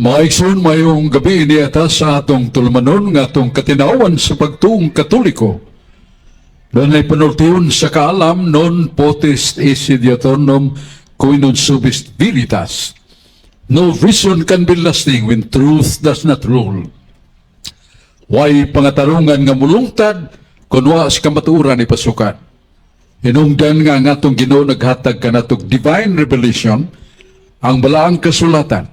Maigsoon mayong gabi ni atas sa atong tulumanon nga atong katinawan sa pagtuong Katoliko. Doon ay panultiyon sa kaalam non potest esse diatornum cui non subist veritas. No vision can be lasting when truth does not rule. Way pangatarungan nga mulungtad kunwa sa kamaturan ni pasukan. Hinungdan nga ang atong Ginoo naghatag kanatog divine revelation ang balaang kasulatan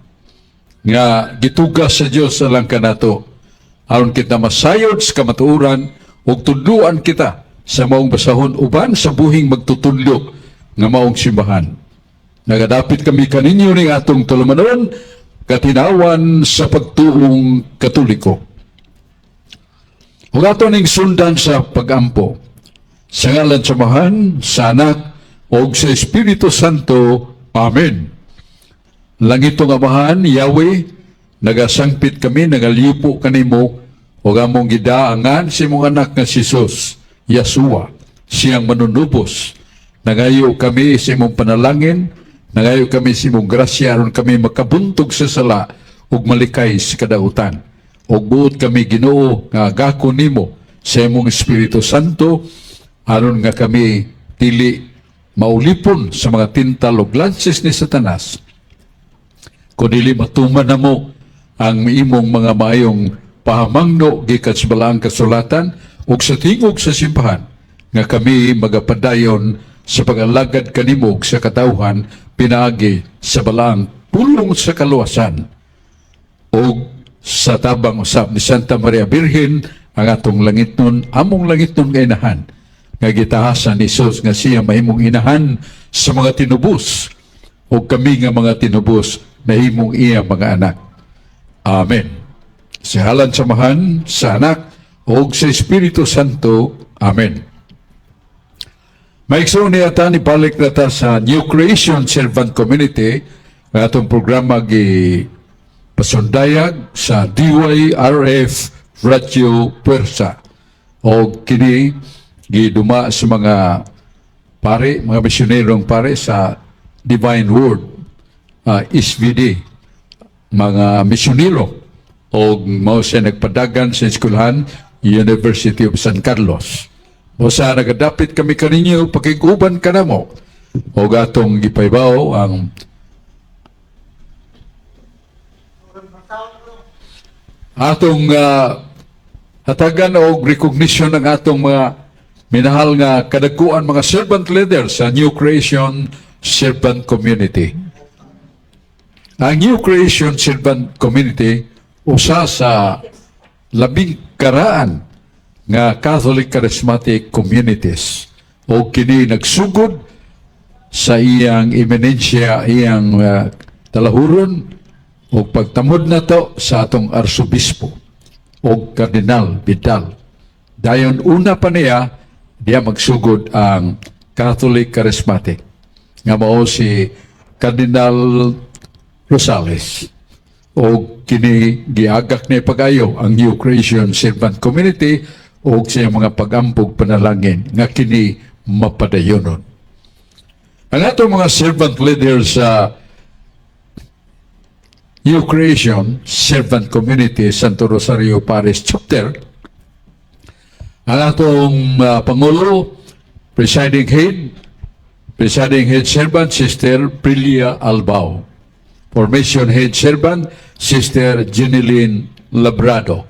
nga gitugas sa Dios alang kanato aron kita masayod sa kamatuoran ug tudluan kita sa maong basahon uban sa buhing magtutudlo nga maong simbahan. Nagadapit kami kaninyo ning atong tulumanon katinawan sa pagtuong Katoliko. Ug ato ning sundan sa pagampo sa ngalan sa Amahan, sa Anak ug sa Espiritu Santo. Amen. Langitong Amahan, Yahweh, nagasangpit kami, nagalipo kanimo, o among gidaangan si mong anak nga si Jesus, Yasua, siyang manunubos. Nagayo kami sa imong panalangin, nagayo kami sa imong grasya, aron kami makabuntog sa sala, ug malikay sa kadautan. Ug buot kami Ginoo nga agako nimo sa imong Espiritu Santo, aron nga kami dili maulipon sa mga tintal ug lances ni Satanas, kundi matuman na mo ang imong mga maayong pahamangno gikan sa balaang kasulatan ug sa tingog sa simbahan nga kami magapadayon sa pag-alagad kanimo sa katawhan pinaagi sa balaang pulong sa kaluwasan ug sa tabang usab ni Santa Maria Birhen ang atong langitnon, among langitnon nga inahan nga gitahasan ni Jesus nga siya mahimong inahan sa mga tinubos ug kami nga mga tinubos nahimong iya mga anak. Amen. Sa ngalan sa Amahan, sa Anak, ug sa Espiritu Santo. Amen. Maigsoon ni ata ni balik na ta sa New Creation Servant Community nga atong programa gi pasundayag sa DYRF Radio Puersa. O kini giduma sa mga pare, mga misyonerong pare sa Divine Word, SVD, mga misyonero o mao siya nagpadagan sa eskwelahan University of San Carlos. O sa nagadapit kami kaninyo pakiguban ka na mo o gatong gipaybaw ang atong hatagan o recognition ng atong mga minahal nga kadagkuan mga servant leaders sa New Creation Servant Community. Ang New Creation Servant Community usa sa labing karaan nga Catholic Charismatic Communities o kini nagsugod sa iyang eminensya, iyang talahuron o pagtamod na to sa atong arsobispo o Kardinal Vidal. Dayon una pa niya, diya magsugod ang Catholic Charismatic nga mao si Cardinal Rosales o kini giagak ni pagayo ang New Creation Servant Community o sa mga pag-ampog panalangin nga kini mapadayonon. Ang atong mga servant leaders sa New Creation Servant Community Santo Rosario Parish Chapter, ang atong Pangulo, Presiding Head Servant, Sister Prilia Albao. Formation Head Servant, Sister Jeneline Labrado.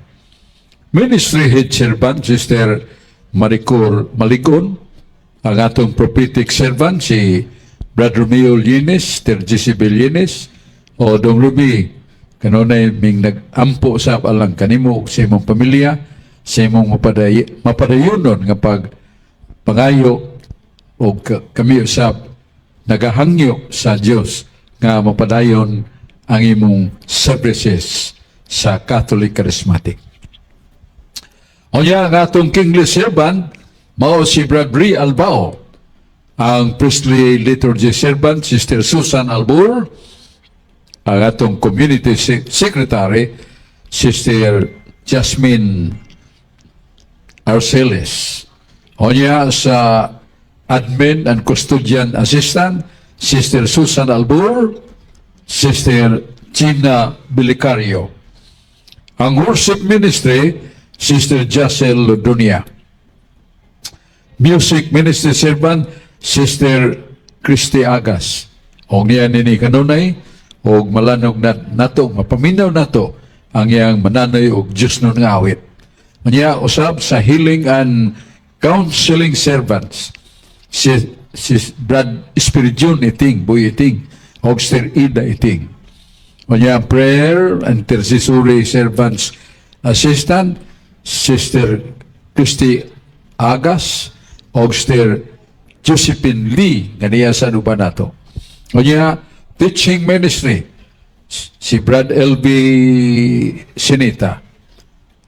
Ministry Head Servant, Sister Maricor Maligon. Ang atong Prophetic Servant, si Brother Romeo Llenes, Sister Jezebel Llenes, o Dong Ruby, kanunay ming nag-ampo sa alang kanimo sa imong pamilya, sa imong mapadayonon nga pangayo o kami usab nagahangyo sa Dios nga mapadayon ang imong services sa Catholic Charismatic. O niya ang atong kingly servant mao si Bradbury Albao, ang priestly liturgy servant Sister Susan Albur, ang atong community secretary Sister Jasmine Arceles. O niya sa admin and custodian assistant Sister Susan Albur, Sister Gina Belicario. Ang worship ministry, Sister Jacel Lodonia. Music ministry servant, Sister Christy Agas. O niya nini kanunay, o malanog na nato, mapaminaw nato, ang iyang mananoy o Diyos nun nga awit. Niya usab sa healing and counseling servants, si Brad Espiridion Iting, Boy Iting, o Sister Ida Iting. Niya prayer and intercessory servants assistant, Sister Christy Agas, o Sister Josephine Lee, ganiya sa nuba nato. O niya, teaching ministry, si Brad L.B. Sinita.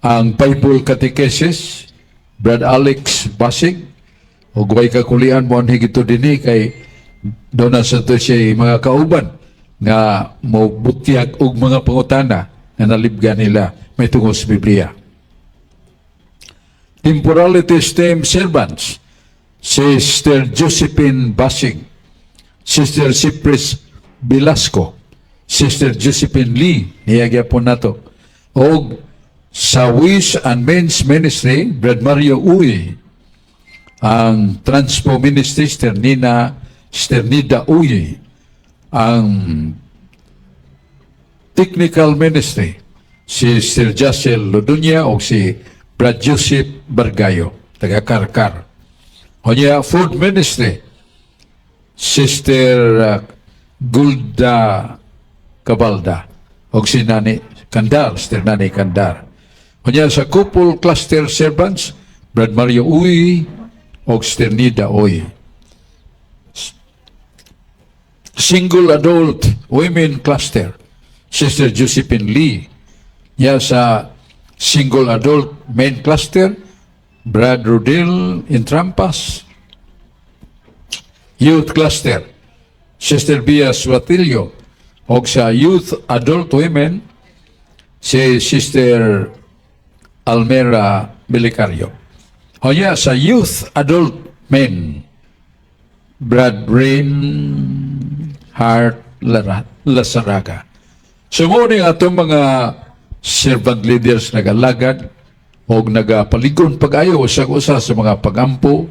Ang Bible Catechesis, Brad Alex Basig, o guway kakulian mo ang higito din kay doon na sa to siya mga kauban nga mo butyag og mga pangutana na nalibgan nila may tungkol sa Biblia. Temporality STEM servants, Sister Josephine Basig, Sister Cypress Velasco, Sister Josephine Lee, niyagya po nato. O sa Wish and Men's Ministry, Brad Mario Uy, ang Transpo Ministry, Sister Nida Uy, ang Technical Ministry, si Sister Jacel Lodunia o si Brad Joseph Bargayo, taga Karkar. O niya, Food Ministry, Sister Gulda Cabalda, o si Nani Kandar, Sister Nani Kandar. O niya, sa Couple Cluster Servants, Brad Mario Uy, o Sister Nida Uy. Single Adult Women Cluster, Sister Josephine Lee. Niya sa Single Adult Men Cluster, Brad Rodil Intrampas. Youth Cluster, Sister Bia Suatilio. O sa Youth Adult Women, si Sister Almera Belicario. O niya, sa Youth Adult Men, Brad Rain Hart Lasaraga. Sumunin atong mga servant leaders nagalagad o nagapaligon pag-ayo usa sa mga pagampo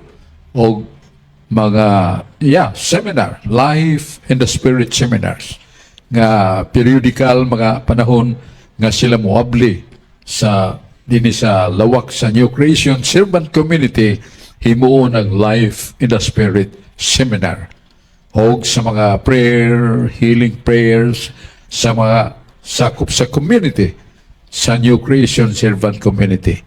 o mga seminar, Life in the Spirit seminars nga periodical mga panahon nga sila moabli sa dinhi sa lawak sa New Creation Servant Community himuon ang Life in the Spirit seminar o sa mga prayer, healing prayers sa mga sakop sa community sa New Creation Servant Community.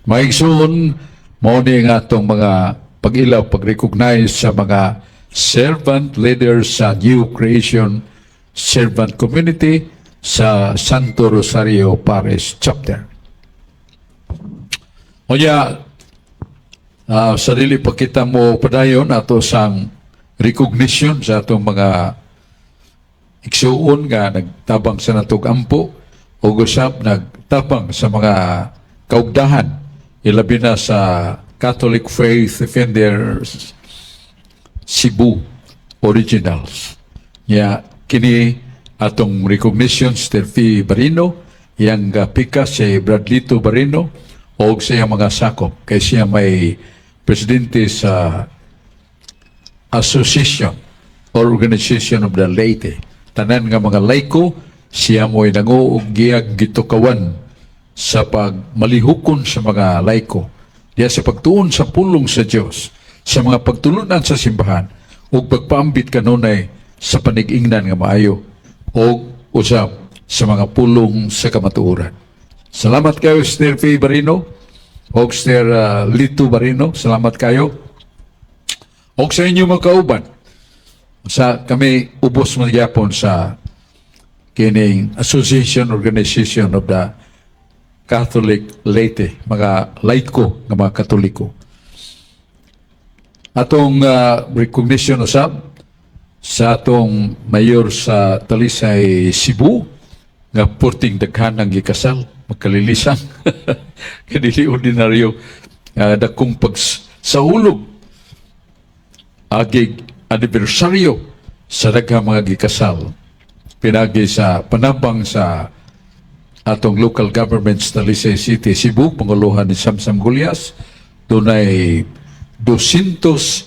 Maigsoon, mao ni nga itong mga pag-ilaw, pag-recognize sa mga servant leaders sa New Creation Servant Community sa Santo Rosario Parish Chapter. O niya, sarili pa kita mo padayon ato sang recognition sa atong mga igsuon nga nagtabang sa natog ampo o gusap nagtabang sa mga kaugdahan ilabi na sa Catholic Faith Defenders Cebu Originals. Ya kini atong recognition Sister Fee Barino, yang pika si Bradlito Barino o sa iyang mga sakop kay siya may presidente sa Association or Organization of the Laity. Tanan nga mga laiko, siya mo'y nanguog giyag gitukawan sa pagmalihukon sa mga laiko. Diya sa pagtuon sa pulong sa Diyos, sa mga pagtulunan sa simbahan, o pagpaambit kanunay sa panigingnan nga maayo, o usap sa mga pulong sa kamatuoran. Salamat kayo, Sister Fee Barino, o Sister Lito Barino, salamat kayo. O sa inyo mga kauban, sa kami ubos magyapon sa kining Association Organization of the Catholic Laity, mga laiko ng mga Katoliko. Atong recognition usab sa atong mayor sa Talisay, Cebu, nga purting daghan ang gikasal, magkalilisan. Kadili ordinaryo, dakong pagsaulog agig anibersaryo sa daghang mga gikasal pinagi sa panabang sa atong local government sa Talisay City, Cebu, panguluhan ni Samsam Gulyas, doon ay 248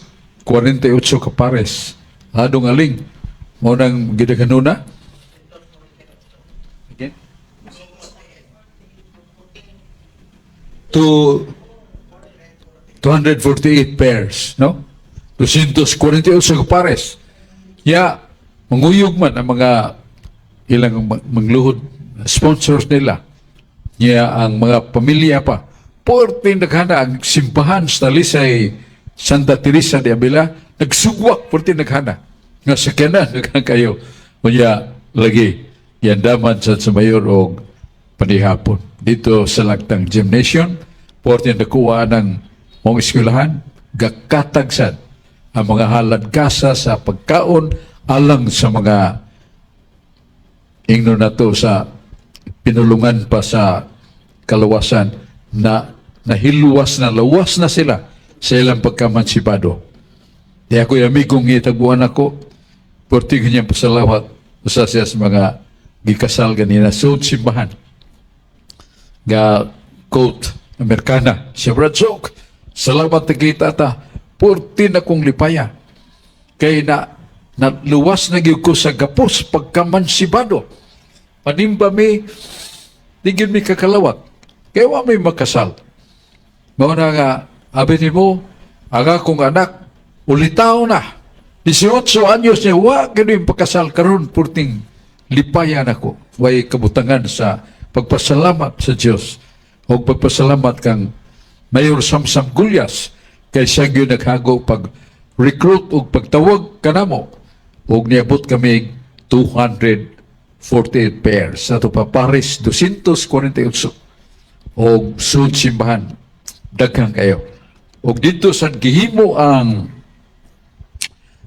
ka pares. Adong aling, mo nang gidaganuna? Again? To 248 pairs, no? 248 ka pares. Ya, manguyog man ang mga ilang mangluhod sponsors nila. Ya, ang mga pamilya pa. Porting naghana ang simbahan sa Talisay Santa Teresa de Avila, nagsugwak porting naghana. Nga sakyanan naghana kayo. Kaya lagi, yan daman sa mayor o panihapon. Dito sa Lagtang Gymnasium, porting nakuha ng mga eskwelahan, gakatagsan ang mga halad kasa sa pagkaon alang sa mga ingno na to sa pinulungan pa sa kalawasan na nahiluwas na lawas na sila sa ilang pagkamansipado. Di ako yung amigong itagbuan ako, porti kanyang pasalawat sa siya sa mga gikasal ganina suod simbahan. Ga quote Amerikana, siya Bradsok, salamat na kita ta, porti na kong lipaya. Kaya na luwas na gyud ko sa gapos pagkamansibado. Panimba mi, di gyud mi kakalawat. Kaya wa may makasal. Mao na nga, abi ni mo, aga kong anak, ulitaw na. 18 anyos niya, wa gyud mi pakasal karon purting lipayan ako. Way kabutangan sa pagpasalamat sa Dios o pagpasalamat kang Mayor Samsam Gulyas kay siya gyud naghago pag-recruit o pagtawag kanamo. Og niabot kami 248 pairs. Sa ito pa, Paris 248. Og sud simbahan. Daghang kayo. Og dito sa gihimo ang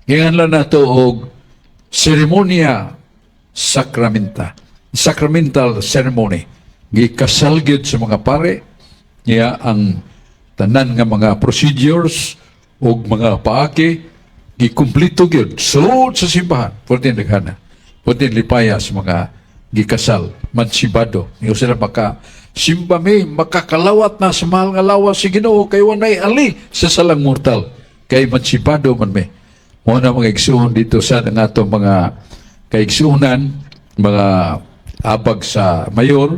gihanlan nato og seremonya sacramental ceremony. Gikasal gyud sa mga pare niya ang tanan nga mga procedures og mga paaki gikumplito gyud sud sa simbahan pwede naghana pwede lipaya sa mga gikasal mansibado niyo sila simba may makakalawat na sa mahal nga lawas si Ginoo kay wanay ali sa salang mortal kay mansibado man may mo na mga igsuon dito sa nato mga kaigsuonan mga abag sa mayor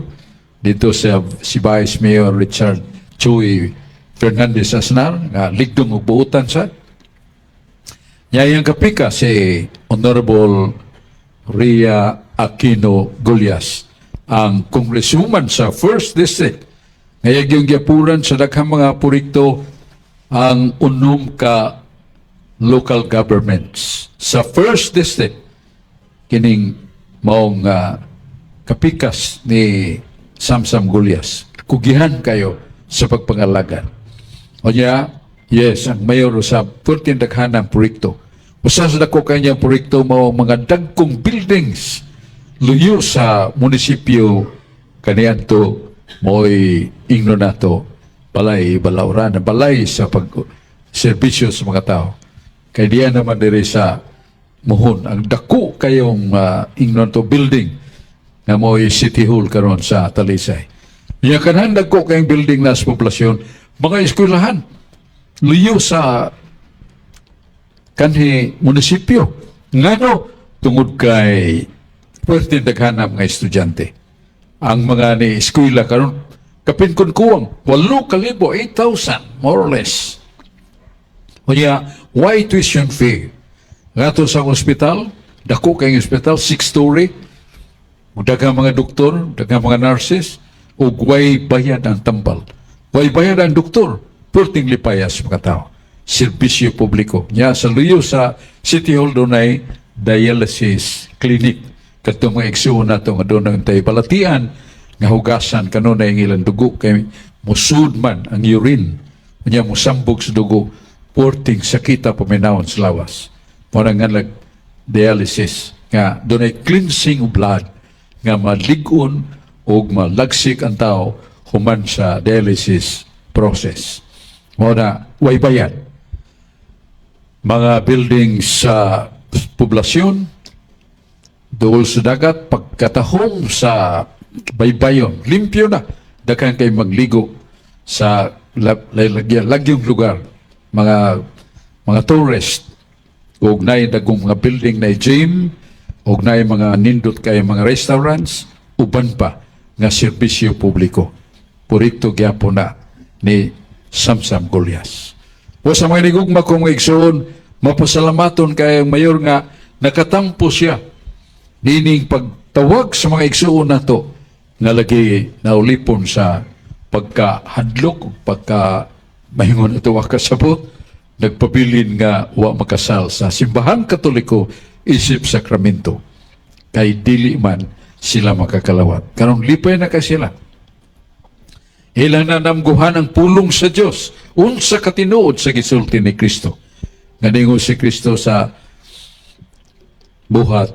dito sa si Vice Mayor Richard Chuy Fernandez Asnar nga ligdong og buutan sa Nyayang kapika si Honorable Ria Aquino Gulyas, ang kongresuman sa 1st District. Ngayag yung giapuran sa daghang mga proyekto ang unom ka local governments. Sa 1st District, kining maong kapikas ni Samsam Gulyas. Kugihan kayo sa pagpangalagan. O niya, yes, ang mayor sa pwerte daghanang proyekto. Usa sa dako kanyang proyekto mao mga dagkong buildings luyo sa munisipyo kaniadto mo'y ingno nato balay balawran balay sa pag serbisyo sa mga tao. Kay diyan naman diri sa Muhon ang dako kayong ingno to building nga mo'y City Hall karon sa Talisay. Niya kanang dagko kayong building na sa populasyon, mga eskwelahan luyo sa kanhi munisipyo. Ngano tungod kay pwerte daghanang mga estudyante. Ang mga ni eskwela karon kapin kun kuwang 8,000, 8,000 more or less. Kaya why tuition fee? Ngato sa ospital, dako kay ospital 6-story. Daghang mga doktor, daghang mga nurses ug way bayad ang tambal. Way bayad ang doktor, purting lipayas mga tao. Serbisyo publiko. Nya sa luyo sa City Hall dunay dialysis clinic. Katong mga igsuon nato nga doon ang tayo balatian nga hugasan kanunay ang ilang dugo kay musud man ang urine. Nya musambog sa dugo, purting sakita paminawon sa lawas. Muna nga dialysis nga dunay cleansing of blood nga malig-on o malagsik ang tao human sa dialysis process. Muna, way bayad. Mga buildings sa poblasyon, duol sa dagat, pagkatahom sa baybayon, limpyo na. Daghang kay magligo sa lagyong lugar, mga tourist, ug naay dagong mga building na gym, ug naay mga nindot kay mga restaurants, uban pa nga serbisyo publiko. Purito gyapon na ni Samsam Gulyas. O sa mga nigugma kong igsoon, mapasalamaton kay mayor nga nakatampo siya nining pagtawag sa mga igsoon nato nga lagi naulipon sa pagkahadlok, pagka mahingon ito kasabot, nagpabilin nga wa makasal sa simbahan Katoliko isip sakramento. Kay dili man sila makakalawat. Karong lipay na ka sila. Ilang na namguhan ang pulong sa Diyos. Unsa katinuod sa gisulti ni Kristo. Nganingo si Kristo sa buhat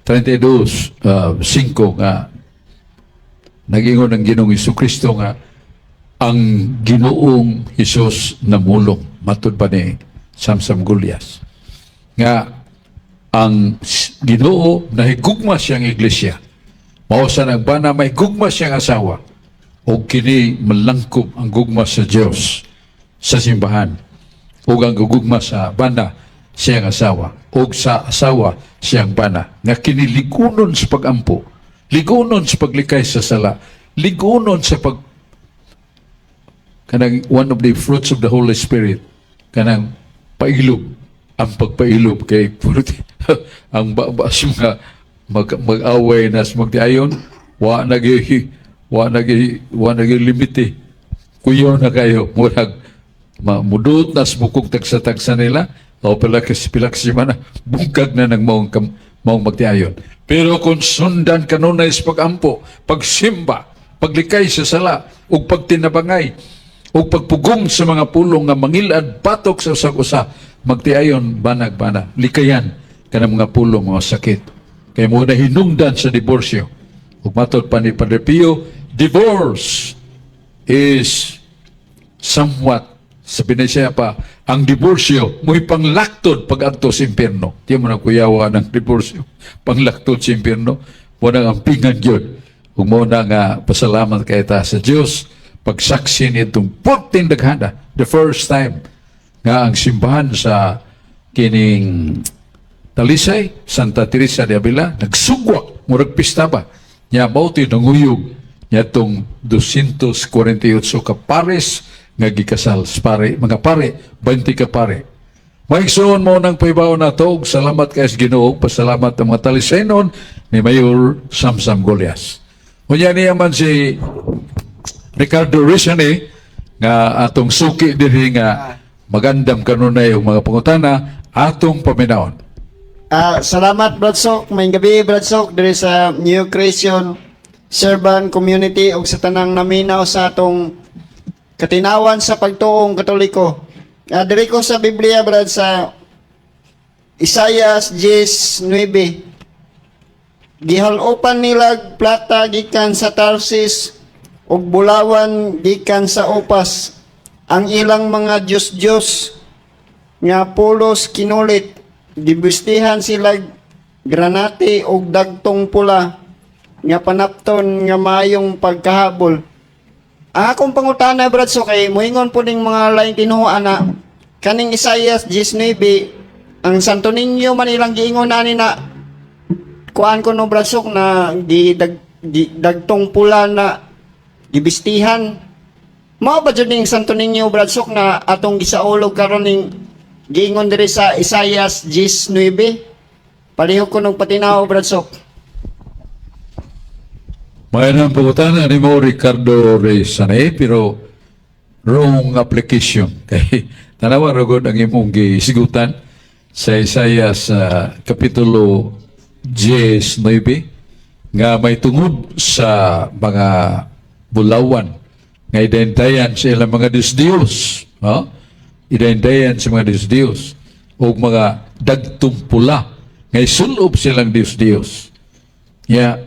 32:5 nga nagingon ng Ginoong Kristo nga ang Ginoong Hesus namulong matud pa ni Samsam Gulyas nga ang Ginoo nahigugma siyang iglesia. Mao sa nagbana may gugma siyang asawa o kini malangkob ang gugma sa Dios sa simbahan o ang gugma sa bana siyang asawa o sa asawa siyang bana nga kini ligunon sa pagampo, ligunon sa paglikay sa sala, ligunon sa kanang one of the fruits of the Holy Spirit, kanang pailob, ang pagpailob kay ang babas nga mag-away na sa magtiayon, wa nagi limite. Kuyo na kayo, murag mudot na smukog tagsa-tagsa nila, o pilak si mana, bungkag na ng maong magtiayon. Pero kung sundan kanunay sa pagampo, pagsimba, paglikay sa sala, ug pagtinabangay, ug pagpugong sa mga pulong nga mangilad patok sa usag-usa, magtiayon banag-bana, likayan kanang mga pulong mga sakit. Kaya mo na hinungdan sa diborsyo. Ug matod pa ni Padre Pio, divorce is somewhat, sabi na siya pa, ang diborsyo, mo'y panglaktod pag-adto sa impyerno. Di mo na kuyawa ng diborsyo. Panglaktod sa impyerno, mo na ampingan yun. Ug mo na nga pasalamat kay ta sa Diyos, pagsaksi nitong 14 daghana, the first time nga ang simbahan sa kining Talisay, Santa Teresa de Avila, nagsugwak, murag pista ba? Nya mauti nanguyog nya tong 248 ka pares nga gikasal sa pare, mga pare, 20 ka pare. Maigsoon mo nang paibaw na to, salamat kay Ginoo, pasalamat ang mga Talisaynon ni Mayor Samsam Gulyas. Unya niya man si Ricardo Rizani nga atong suki diri nga magandam kanunay ang mga pangutana atong paminaon. Salamat Brad Sok, may gabi Brad Sok diri sa New Creation Servant Community ug sa tanang naminaw sa atong katinawan sa pagtuong Katoliko. Diri ko sa Biblia Brad sa Isaiah 10:9. Gihalupan nila plata gikan sa Tarsis ug bulawan gikan sa Upas. Ang ilang mga Diyos nga pulos kinulit, gibistihan sila granate o dagtong pula, nga panapton nga mayong pagkahabol. Akong pangutana, Brad, so kay muingon po ning mga laing tinuan na kaning Isaiah 10:9, ang Santo Niño man ilang giingon na kuan ko no, Brad, so na dagtong pula na gibistihan. Mao ba jud ning Santo Niño, Brad Sok, na atong gisaulog karon ning giingon diri sa Isaiah 10:9? Palihog ko nung patinaw, Brad Sok. Mayroon ang pagutana ni mo Ricardo Rizani, pero wrong application. Kay tanawa ragod ang imong gisigutan sa Isaiah sa Kapitulo 10:9 nga may tungod sa mga bulawan nga idayndayan sa ilang mga Diyos-Diyos. No? Idayndayan sa mga Diyos-Diyos o mga dagtumpula nga isulob silang Diyos-Diyos. Ya,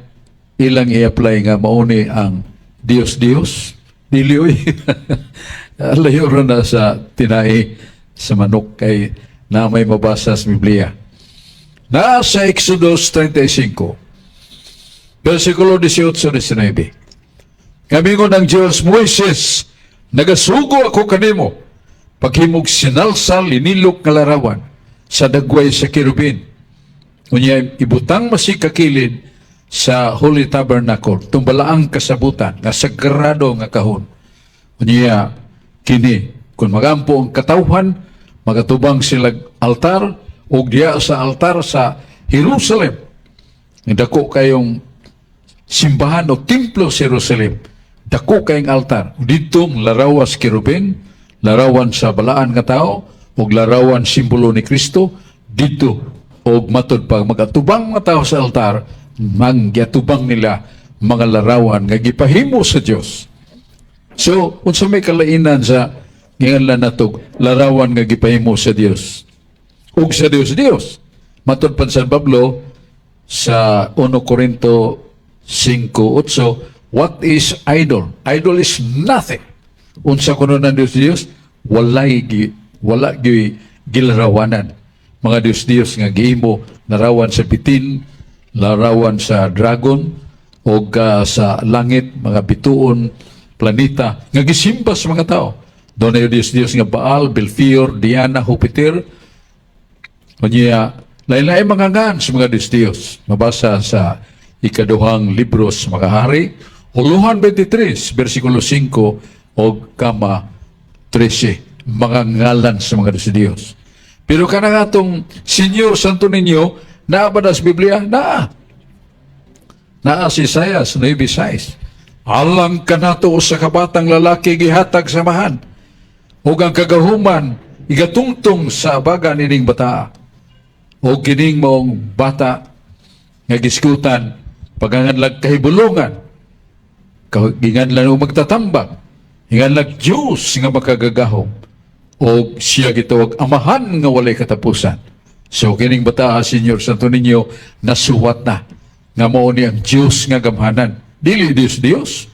ilang i-apply nga mauni ang Diyos-Diyos. Dilioy. Layo rin na sa tinai sa manok kay na may mabasa sa Biblia. Na sa Exodus 35, versikulo 18-19. Kamingon ng Diyos, Moises, nagasugo ako kanimo, paghimog sinalsal, linilok nga larawan, sa dagway sa kirubin. Unya, ibutang masikakilid sa Holy Tabernacle, tumbalaang kasabutan, nga sagrado nga kahon. Unya, kini, kung magampo ang katawhan, magatubang silag altar, o diya sa altar sa Jerusalem. Dako kayong simbahan o templo sa Jerusalem. Dako kayong altar. Ditong larawas kirubin, larawan sa balaan nga tao, o larawan simbolo ni Kristo, dito, o matod pag magatubang nga tao sa altar, mangyatubang nila mga larawan nga gipahimo sa Dios. So, unsa may kalainan sa nginganlan nato larawan nga gipahimo sa Dios? Ug sa Dios. Matod pa San Pablo sa 1 Corinto 5:8, what is idol? Idol is nothing. Unsa kuno ng Dios? Wala gilarawanan. Mga Dios nga gihimo larawan sa bitin, larawan sa dragon, o sa langit, mga bituon, planeta, nga gisimba sa mga tao. Doon ay Dios nga Baal, Belfior, Diana, Jupiter, o niya, lain-lain mga ngan sa mga Diyos. Mabasa sa ikaduhang libro sa mga hari, Uluhan 23, versikulo 5, o kama 13, mga ngalan sa mga Diyos. Pero ka na nga itong Senyor Santo Ninyo, naabada sa Biblia? Naa si Isaias 9:6. Alang ka na to sa kabatang lalaki gihatag samahan, o ang kagahuman, igatungtong sa abaga nining bata. O kining maong bata nga giskutan paganganlag kahibulungan, ginganlan o magtatambang, ginganlag Diyos nga makagagahom, o siya gitawag amahan nga walay katapusan. So kining bata, Senyor Santo Niño, nasuwat na nga mao ni ang Diyos nga gamhanan, dili Dios.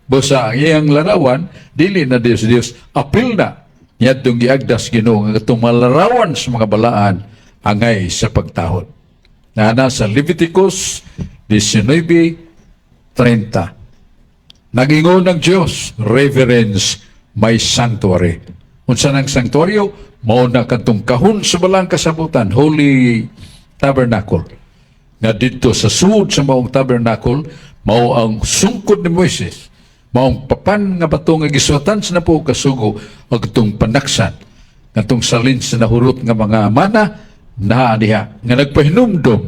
Basta ang iyang larawan, dili na Dios. Apil na niya itong giagdas Ginoo nga itong malarawan sa mga balaan angay sa pagtahod. Na sa Leviticus 19:30. Nagingon ng Diyos, reverence my sanctuary. Unsa ng sanctuaryo? Mao na kantong kahon sa balang kasabutan, Holy Tabernacle. Nga dito sa sud sa maong tabernacle, mao ang sungkod ni Moises. Maong papan nga bato nga giswatan sa napo kasugo, o itong panaksan, itong salin sa nahurot nga mga mana, na niya nga nagpahinumdom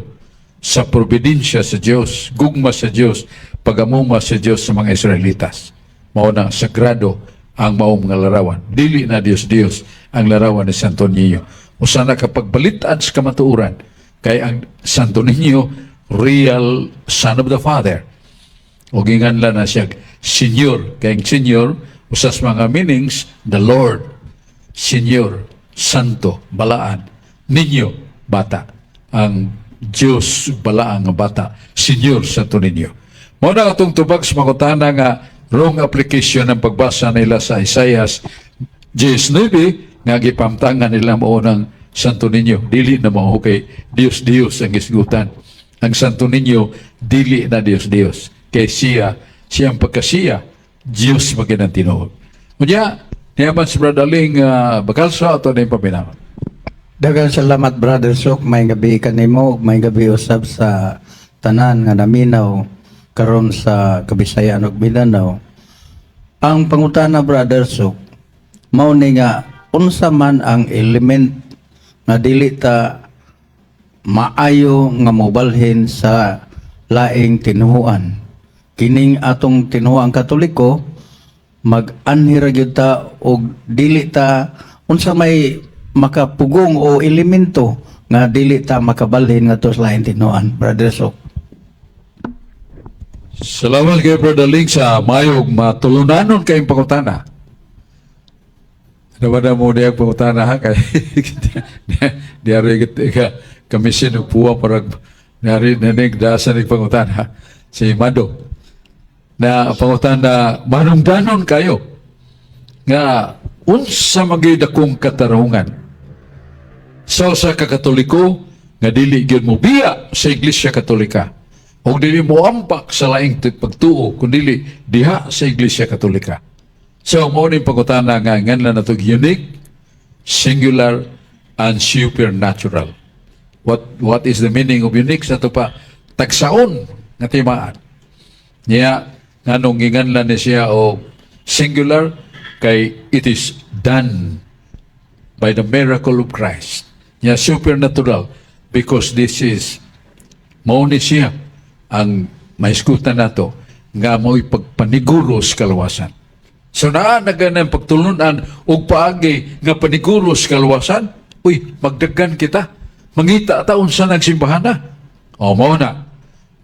sa providensya sa Dios, gugma sa Dios, pagamuma sa Dios sa mga Israelitas. Mao na sagrado ang maong nga larawan. Dili na Dios ang larawan ni Santo Niño. Usa na kapag balitaan sa kamatuoran, kay ang Santo Niño real Son of the Father. O ginganlan na siya Senyor, kay ang Senyor usas mga meanings, the Lord, Senyor, Santo, balaan, Ninyo, bata. Ang Diyos, balaan nga bata. Senyor Santo Niño. Muna itong tubag sa makutana nga wrong application ng pagbasa nila sa Isaias 10:9 nga gipamtangan nila mo ng Santo Niño. Dili na mo kay Dios ang isgutan. Ang Santo Niño, dili na Dios. Kay siyang pagkasiya, Diyos maginang tinuod. Kanya, niyaman si Brother Ling, bakalso ato na yung paminaman. Daghang salamat, Brother Sok. May gabi kanimo, may gabi usab sa tanan nga naminaw karon sa Kabisayan ug Mindanao. Ang pangutana, Brother Sok, mao ni nga unsa man ang element nga dili ta maayo nga mobalhin sa laing tinuhuan. Kining atong tinuhuan Katoliko, mag-anhira gyud ta og dili ta unsa may makapugong o elemento nga dili ta makabalhin nga tos lain tinuan, Brother Sok. Salamat kay Brother Ling sa mayog matulunanon kayong pangutana. Naman mo niya pangutana ha, kay diari kami sinupuwa parang nari nanig dasan ng pangutana si Mado. Na pangutana, manungdanon kayo nga unsa magid akong katarungan sa kakatoliko nga dili gyud mo biya sa Iglesia Katolika o dili mo ampak sa laing pagtuo kundi diha sa Iglesia Katolika. So mao ni pangutana nga nganlan natog unique, singular, and supernatural. What is the meaning of unique? Sa ito pa, tagsaon nga timaan. Niya, nganong inganlan ni siya o singular, kay it is done by the miracle of Christ. Niya, supernatural, because this is, mao ni siya ang maiskutan nato nga mo'y pagpaniguro sa kalawasan. So naa na ganang pagtulunan o paagi nga paniguro sa kalawasan, uy, magdagan kita. Mangita taon sa nagsimbahan na. O mao na,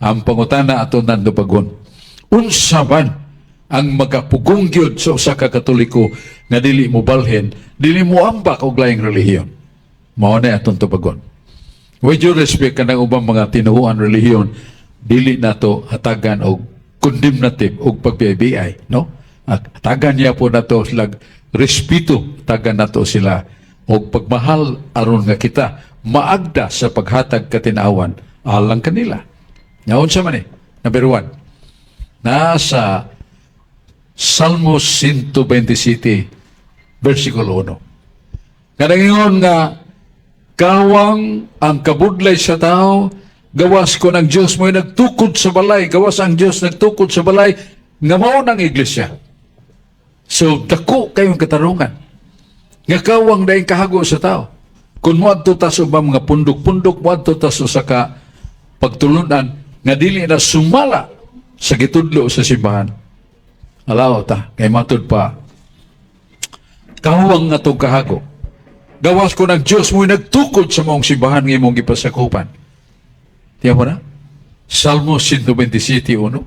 ang pangutana ato nandupagon. Unsa man ang magapugong gyud sa usa ka Katoliko nga dili mo balhin, dili mo ambak og laing relihiyon. Mao na atong tubagon. With due respect kanang ubang mga tinuhuan relihiyon, dili nato hatagan og condemnative og pagbiay, no? At tagan niya po nato sila respeto, tagan nato sila og pagmahal aron nga kita maagda sa paghatag katinawan alang kanila. Ngayon sa man number 1, nasa Salmos 127 versikulo 1. Kanangingon nga kawang ang kabudlay sa tao, gawas ko ng Diyos mo'y nagtukod sa balay, gawas ang Diyos nagtukod sa balay, nga mao ng iglesia. So, dako kayong katarungan. Nga kawang daing kahago sa tao. Kung moadto taso ba mga pundok-pundok, moadto taso sa ka pagtulunan, nga dili na sumala sa gitudlo sa simbahan. Alaw ta, kay matod pa, kawang nga itong kahago. Gawas ko ng Diyos mo'y nagtukod sa mong simbahan ng imong gipasakupan. Tiyan mo na? Salmo 127:1.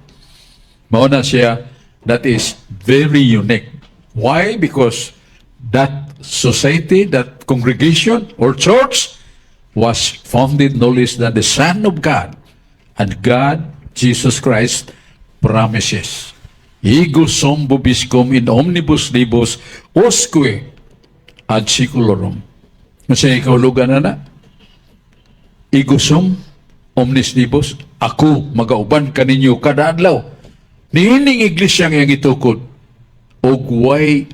Mauna siya, that is very unique. Why? Because that society, that congregation or church was founded no less than the Son of God. And God, Jesus Christ, promises, Ego sum bubiscum in omnibus libus usque ad seculorum. Kasi ikaw lugan na. Ego sum omnis libus, ako magauban kaninyo kada adlaw. Niining iglesia nga itukod og way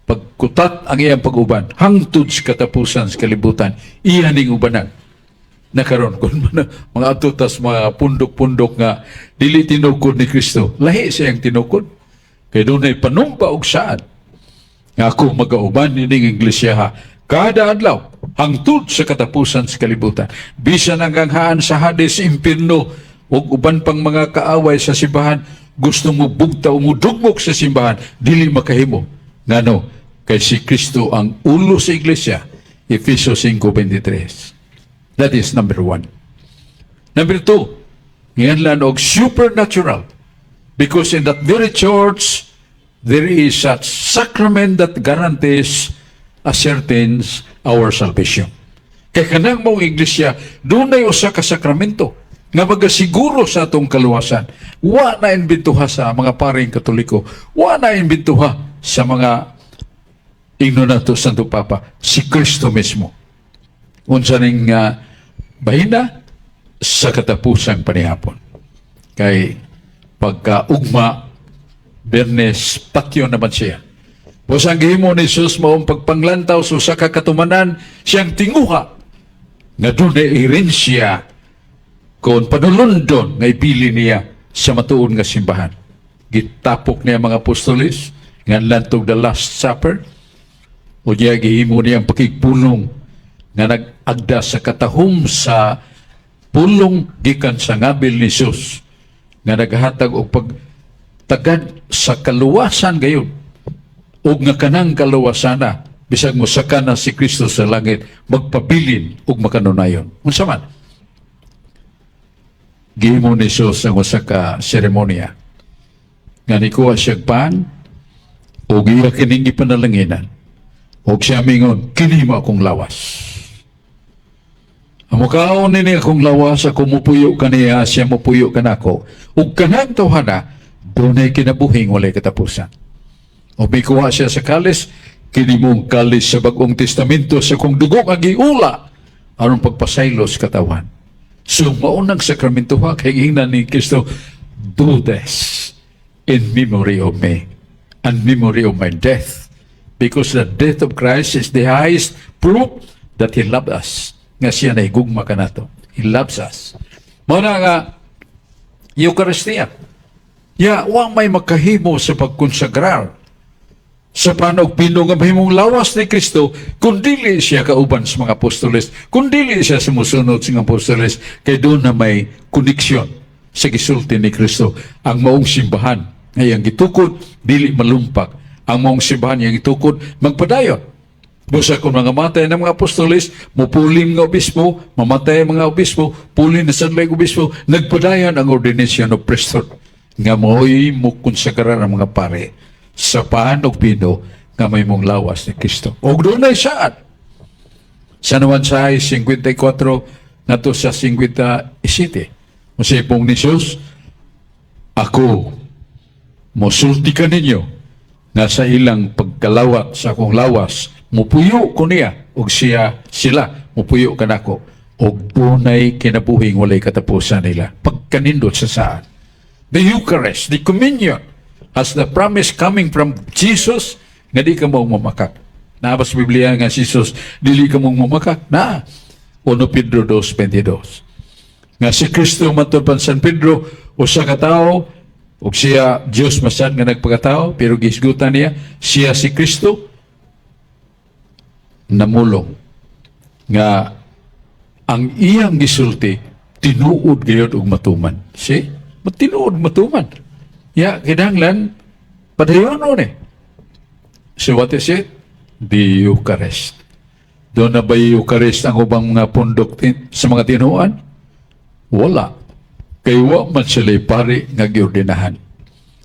pagkutat ang iyang pag-uban hangtod sa katapusan sa kalibutan iyan ning ubanan nakaron kun mga atutas mga pundok-pundok nga dili tinukod ni Kristo lahi siyang tinukod kay dunay panumpa og saad nga ako magauban ning iglesia ha kada adlaw hangtod sa katapusan sa kalibutan bisan hanggang haan sa Hades impierno ug uban pang mga kaaway sa simbahan gusto mo bugtaw mo dugmok sa simbahan dili makahimo ngano kay si Kristo ang ulo sa iglesia. Efesios 5:23. That is number 1. Number 2, ngayon og supernatural because in that very church there is a sacrament that guarantees ascertains our salvation. Kay kanang mong iglesia dunay usa ka sakramento nga magasiguro sa atong kaluwasan. Wa na imbituha sa mga paring Katoliko. Wa na imbituha sa mga ingno nato Santo Papa. Si Kristo mismo. Unsa ning bahina sa katapusang panihapon. Kay pagkaugma Bernes patyo naman siya. Pusang gihimo ni Jesus maong pagpanglantaw sa usa ka katumanan siyang tinguha nga dunay erensya kung panulundon nga ipili niya sa matuon nga simbahan. Gitapok niya mga apostolis, nga lantog the Last Supper, o niya gihimo niyang pakigpulong nga nag-agda sa katahom sa pulong gikan sa ngabil ni Jesus, nga naghatag og pagtagad sa kaluwasan gayon, o nga kanang kaluwasan na, bisag mo saka na si Kristo sa langit, magpabilin og makanunayon. Unsa man? Gihimo ni Jesus ang usa ka seremonya nga nikuha siyang pan o iya kining ipanalanginan o siya mingon kini mo akong lawas amukaon nini akong lawas ako mupuyo kaniya siya mupuyo kanako ug kanang tawhana dunay kinabuhing walay katapusan o mikuha siya sa kalis kini mong kalis sa Bagong Testamento sa kung dugong ang giula aron pagpasaylos katawan. So maunang sakramento ha kay ingnan ni Kristo, do this in memory of me and memory of my death, because the death of Christ is the highest proof that He loved us. Nga siya na higugma ka nato. He loves us. Muna nga Eucharistia. Ya, wa may makahimo sa pagkonsagrar sa panog pino nga mahimong lawas ni Kristo kung dili siya kauban sa mga apostoles, kung dili siya sumusunod sa mga apostoles, kay doon na may koneksyon sa gisulti ni Kristo. Ang maong simbahan ay ang gitukod, dili malumpak. Ang maong simbahan yung gitukod, magpadayon. Busa kung mga matay ng mga apostoles, mupuling nga obispo, mamatay ang mga obispo, puling na sanlay obispo, nagpadayon ang ordination of priesthood nga mo'y mukonsagrar ang mga pare sa panog pino nga may mong lawas ni Kristo. O doon ay saan? Sa naman sa 54 na to sa 57. Masay pong ni Jesus, ako, mosulti ka ninyo nga sa ilang pagkalawat sa akong lawas, mupuyo ko niya, o sila, mupuyo ka nako, o dunay kinabuhing walay katapusan nila. Pagkanindot sa saan? The Eucharist, the communion, has the promise coming from Jesus nga di ka mong mamakak. Nabas Biblia nga Jesus, dili ka mong mamakak. Na, 1 Pedro 2:22. Nga si Kristo matod pan San Pedro, usa ka tao, o siya Diyos masad nga nagpagkatao, pero gisgutan niya, siya si Kristo, namulong. Nga, ang iyang gisulti, tinuod gayod og matuman. See? Tinuod matuman. Ya, kinahanglan padayon ni. So what is it? The Eucharist. Doon na ba yung Eucharist ang ubang mga pundok sa mga tinuan? Wala. Kay wa man sila pari nga giordinahan.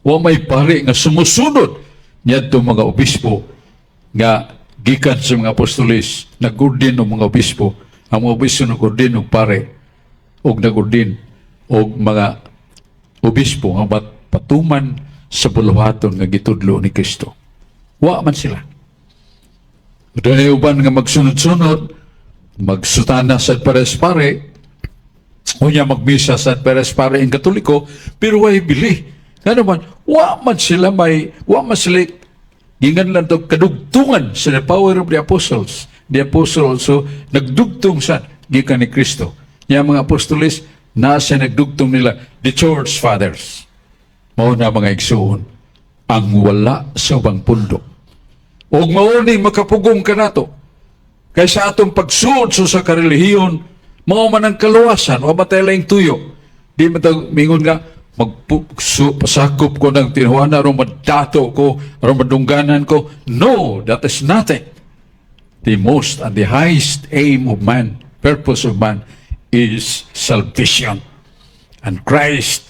Wa may pari nga sumusunod niyadto mga obispo nga gikan sa mga apostoles, nag-ordin ng mga obispo. Ang mga obispo nag-ordin ng pare o nag-ordin o mga obispo nga patuman sa buluhaton nga gitudlo ni Kristo. Wa man sila. Doon ay uban nga magsunod-sunod, magsutana sa pares-pare, o niya magmisa sa pares-pare ang Katoliko, pero way bili. Nga naman, wa man sila gingan lang ito kadugtungan sa the power of the apostles. The apostles also nagdugtong sa gikan ni Kristo. Yung mga apostoles, nasa nagdugtong nila, the church fathers. Mao na mga igsuon, ang wala sa ubang pundok. O mauni makapugong ka nato. Kaysa atong pagsuod sa karelihiyon, mao man ang kaluwasan, o matay lang tuyo. Di mingon nga, pasakop ko ng tinuana, aron madato ko, aron madungganan ko. No, that is nothing. The most and the highest aim of man, purpose of man, is salvation. And Christ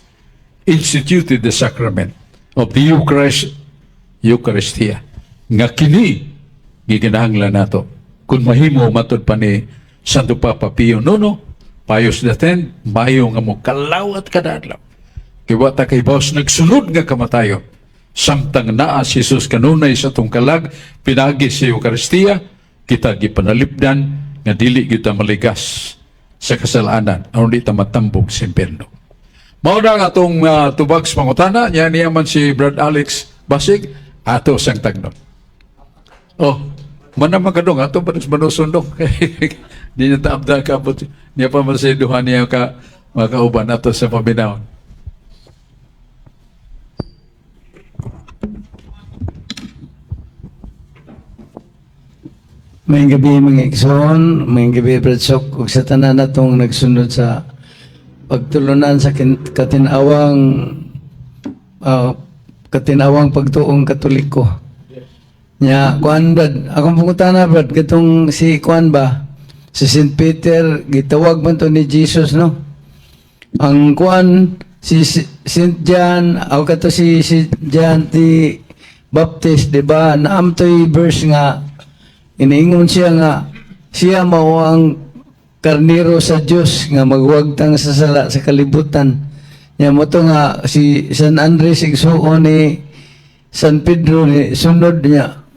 instituted the sacrament of the Eucharistia. Nga kini, giginahanglan nato. Kung mahimo matod pa ni Santo Papa Pio IX, Pius X, mayo nga mo kalawat kadadlaw. Kaya ta kay bawas nagsunod nga kamatayon. Samtang naa si Jesus kanunay sa tong kalag, pinagi sa Eucharistia, kita gipanalipdan nga dili kita maligas sa kasalanan, aron di ta matambog sa impierno. Mao na nga itong tubag sa pangutana, niya niyaman si Brad Alex Basig, ato sang tagnon. Oh, manamang kadong, ato ba manusundong? Di niya taabda ka po, niya pa masiduhan niya mga kauban ato sa pabinaon. Mayang gabi mga igsoon, mayang gabi Brad Sok, ug sa tanan natong nagsunod sa pagtulunan sa katinawang pagtuong Katoliko. Nya kuan Brad, akong pangutana Brad, katong si kuan ba, si St. Peter gitawag man to ni Jesus, no? Ang kuan si St. John, aw kato si John the Baptist, di ba? Naamtoy verse nga iniingon siya nga siya mao ang karnero sa Dios nga magwagtang sa sala sa kalibutan. Nya mo to nga si San Andres igsuon ni San Pedro ni sunod niya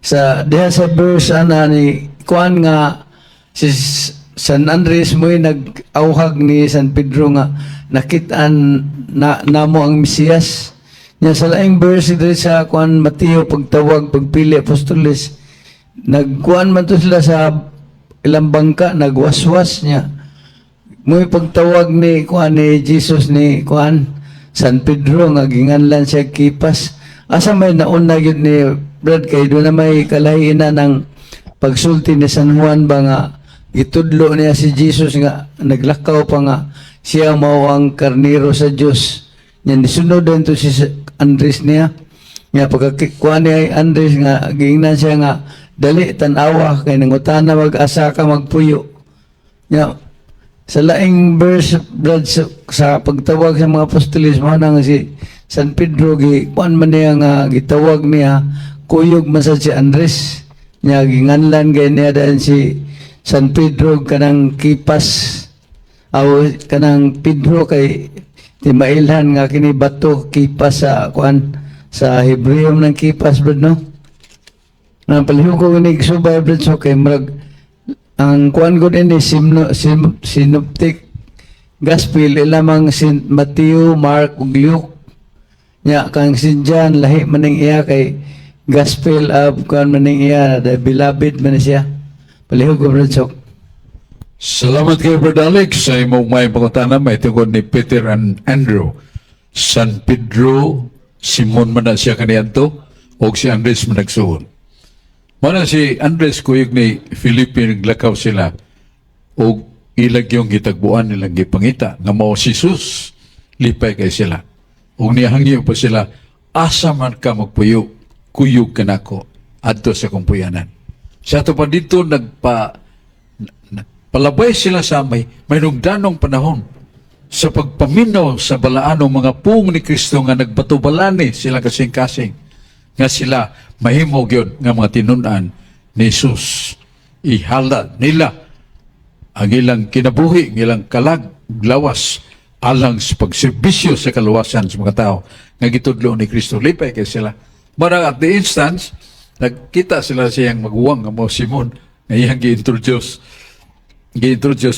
sa diha sa verse ana ni kuan nga si San Andres mo'y nag-auhag ni San Pedro nga nakitaan na namo ang Mesiyas. Nya sa laing verse dito sa kuan Mateo pagtawag pagpili apostoles, nagkuan man to sila sa ilang bangka, nagwaswas niya. Mo'y pagtawag ni kuan ni Jesus ni kuan San Pedro nga ginganlan siya Kipas. Asa may nauna yun ni Brad kay doon na may kalahinan ng pagsulti ni San Juan ba nga itudlo niya si Jesus nga naglakaw pa nga siya mao ang karnero sa Dios. Yan disunod din to si Andres niya. Nga pagkakuan niya ay Andres nga giingnan siya nga dali tanawa kay nangutana mag-asa ka magpuyo. Nga sa laing verse Brad sa pagtawag sa mga apostoles mo nang si San Pedro kuan man niya nga gitawag niya kuyog man sad si Andres. Nya ginganlan gay niya dahil si San Pedro kanang Kipas aw kanang Pedro kay timailhan nga kini bato Kipas sa kuan sa Hebreo ng Kipas Brad no. Nang palihog ko ni subay Brad so kay murag ang kuan ko din is synoptic gospel ilamang Saint Matthew, Mark ug Luke. Nya kang si John lahi maning iya kay gospel of kuan maning iya the beloved man siya. Palihog ko Brad Sok. Salamat kay Brad Alex sa imong may pangutana may tungkol ni Peter and Andrew. San Pedro, Simon man na siya kaniadto o si Andres man nagsuon. Mana si Andres kuyog ni Felipe naglakaw sila o ilag yung gitagbuan nilang gipangita nga mao si Jesus lipay kay sila. O niyahangyo pa sila asa man ka magpuyo kuyog kanako adto sa kumpuyanan. Sa ato pa dito palabay sila sa may nugdanong panahon sa pagpaminaw sa balaanong mga pung ni Kristo nga nagbato-balani sila kasing-kasing nga sila mahimog yun nga mga tinunan ni Jesus. Ihalad nila ang ilang kinabuhi, ang ilang kalag, lawas, alang sa pagserbisyo sa kaluwasan sa mga tao nga gitudlo ni Kristo. Lipay kay sila. Marang at the instance, nagkita sila siyang maguwang nga mo Simon nga iyang gi-introduce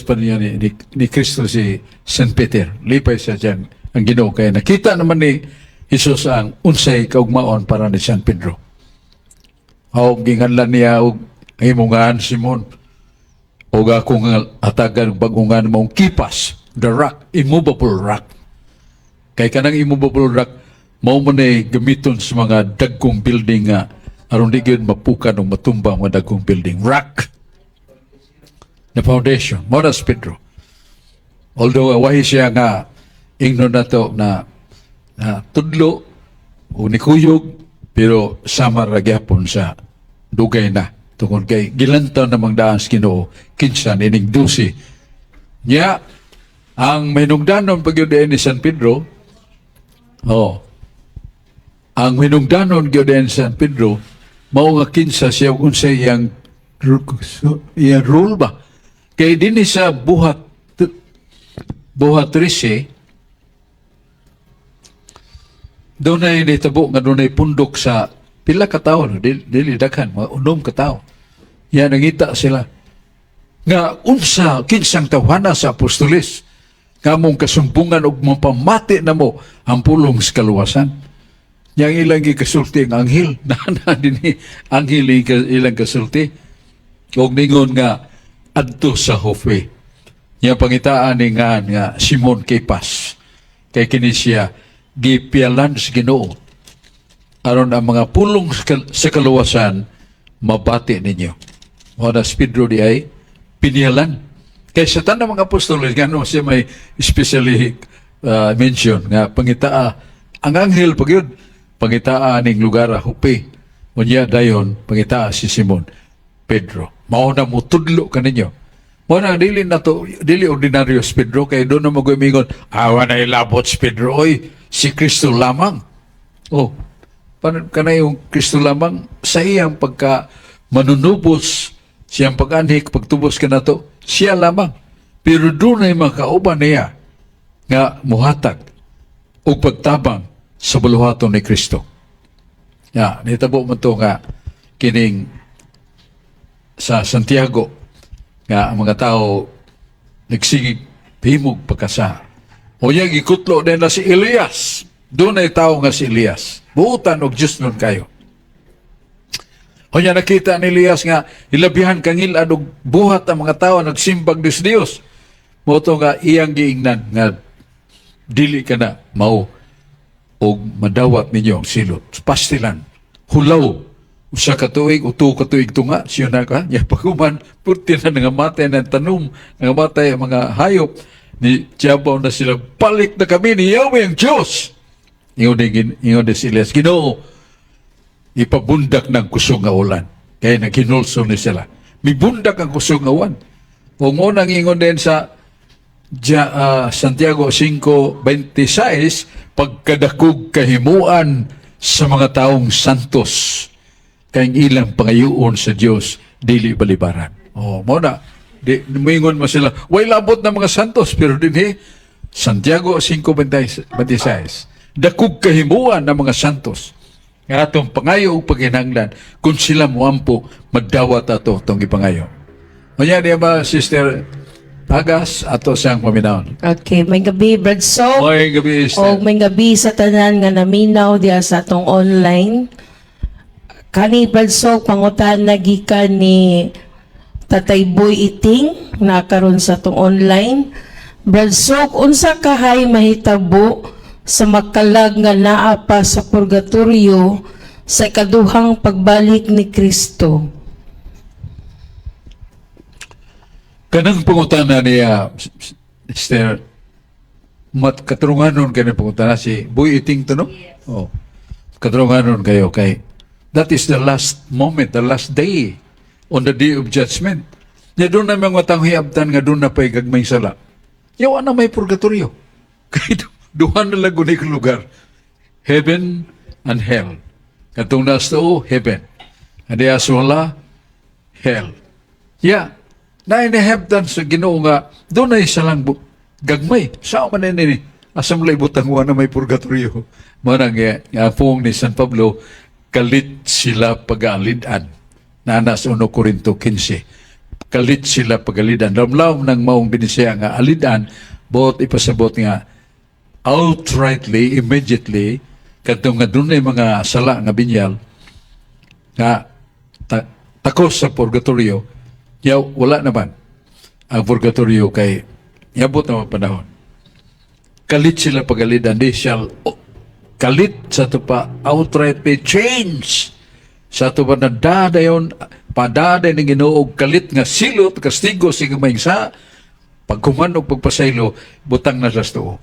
pa niya ni Kristo si St. Peter. Lipay siya dyan ang Ginoo kaya nakita naman ni Jesus ang unsay kaugmaon para ni San Pedro. O ginganlan niya og imungan Simon o akong atagan bagungan mong Kipas, the rock, immovable rock. Kay kanang immovable rock mao man ay gamiton sa mga dagkong building nga aron di gyud mapukan o matumba ang mga dagkong building. Rock. The foundation. Mao na si Pedro. Although wahi siya nga ingnon nato na tudlo o nikuyog pero sama ra gyapon sa dugay na tungod kay gilantaw namang daan sa Ginoo kinsa nining 12 nya ang minungdanon pagyud ni San Pedro ang minungdanon gyud ni San Pedro mao nga kinsa siya unsay yang rule ba kay dinhi sa buhat 13 doon ay nitabo nga doon ay pundok sa pila ka tao, dili daghan, mga 6 ka tao. Yan, nangita sila. Nga unsa, kinsang tawhana sa apostolis, nga mong kasumpungan o mapamati na mo ang pulong sa kaluwasan. Yang ilang kasulti ang anghel, na din anghel ilang kasulti. O ningon nga, adto sa Hofe. Yang pangitaan ni nga Simon Kipas. Kay kini siya, gipialan sa Ginoo aron ang mga pulong sa kaluwasan mabati ninyo. Wala si Pedro di ay pinialan. Kaya sa tanang mga apostoles nga no, siya may especially mention nga pangitaa ang anghel pag yun pangitaa ning lugar Hupe unya dayon pangitaa si Simon Pedro. Mao na mo tudlo kaninyo. Mao na dili ordinaryo si Pedro kay doon na magumingon awa na ilabot si Pedro oy si Kristo lamang. Oh, kanay yung Kristo lamang sa iyang pagka manunubos, siyang pag-anhik, pagtubos ka na to, siya lamang. Pero doon ay makauban niya nga muhatag o pagtabang sa buluhaton ni Kristo. Ya, nitabo mo to nga kining sa Santiago nga ang mga tao nagsigig himog pagkasa. O yang ikutlo din na si Elias. Doon ay tao nga si Elias. Buutan og Diyos nun kayo. O yan nakita ni Elias nga ilabihan kangil og buhat ang mga tao nagsimbag Diyos Diyos. Moto nga iyang giingnan nga dili ka na mao og madawat ninyo ang silot. Pastilan, hulaw, usa ka tuig, uto ka tuig tunga, siya na ka, niya paguman, puti na nangamatay ng tanom, nangamatay ang mga hayop, ni Tiyabaw na sila, balik na kami ni Yahweh ang Diyos. Ingon din si Elias, Ginoo, ipabundak ng kusog nga ulan. Kaya naghinulso ni sila. May bundak ang kusog nga ulan. O ngunang ingon din sa Santiago 5:26, pagkadakog kahimuan sa mga taong santos, kayong ilang pangayuon sa Diyos, dili balibaran. O, muna, mingon mo sila, way labot ng mga santos, pero din Santiago 5:26, dakog kahimuan ng mga santos, nga atong pangayo o paghinanglan, kung sila muampo, magdawat ato itong ipangayo. O yan, di ba, Sister Agas, ato siyang paminahon. Okay, may gabi, Brad Soap. May gabi, Sister. O may gabi sa tanan nga naminaw diya sa atong online. Kani Brad Soap, pangutan na gikan ni Tatay Boy Iting, nakaroon sa atong online. Brad Soap, unsa kahay mahitabo sa makalag nga naa pa sa purgatorio sa ikaduhang pagbalik ni Kristo? Kanang pangutana niya, Sister, katurunganon kanang pangutana si Boy Iting to, no? Oh. Katurunganon kayo kay that is the last moment, the last day on the day of judgment. Nya doon na mga tanghi abtan nga doon na pa'y gagmay sala. Yawa na may purgatorio. Kaya duhan na lang gunik lugar. Heaven and hell. Katong nasto, heaven. And the aswala, hell. Yeah. Na inahebdan sa Ginoo nga, doon na isa lang gagmay. Saan man ni asam lay butangwa na may purgatorio. Manang nga pong ni San Pablo, kalit sila pag-aalidan. Na nasa 1 Corinto 15. Kalit sila pag-aalidan. Ramlaw ng maong binisya nga alidan, bot ipasabot nga outrightly, immediately, katong nga doon na mga sala nga binyal, nga takos sa purgatorio, wala naman ang purgatorio kay yabot na mga panahon. Kalit sila pag-alidan, they shall kalit sa ito pa outright may change sa ito pa nadadayon padaday ng Ginoo kalit nga silot kastigo sige may sa pagkuman o pagpasaylo butang na sa tuo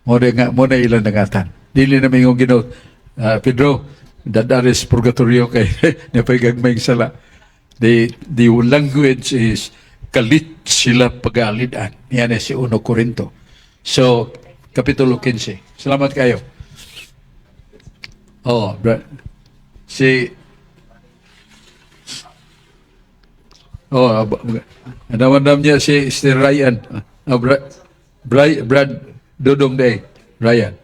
mo na ilan nangatan dili na may Ginoo Pedro dadaris purgatorio kay napagagmay sala. The language is kalit sila pag-aalidan. Yan si 1 Corinto. So, Kapitulo 15. Salamat kayo. Oh, nadamandam niya si Ryan. Brad Dodong Day. Ryan.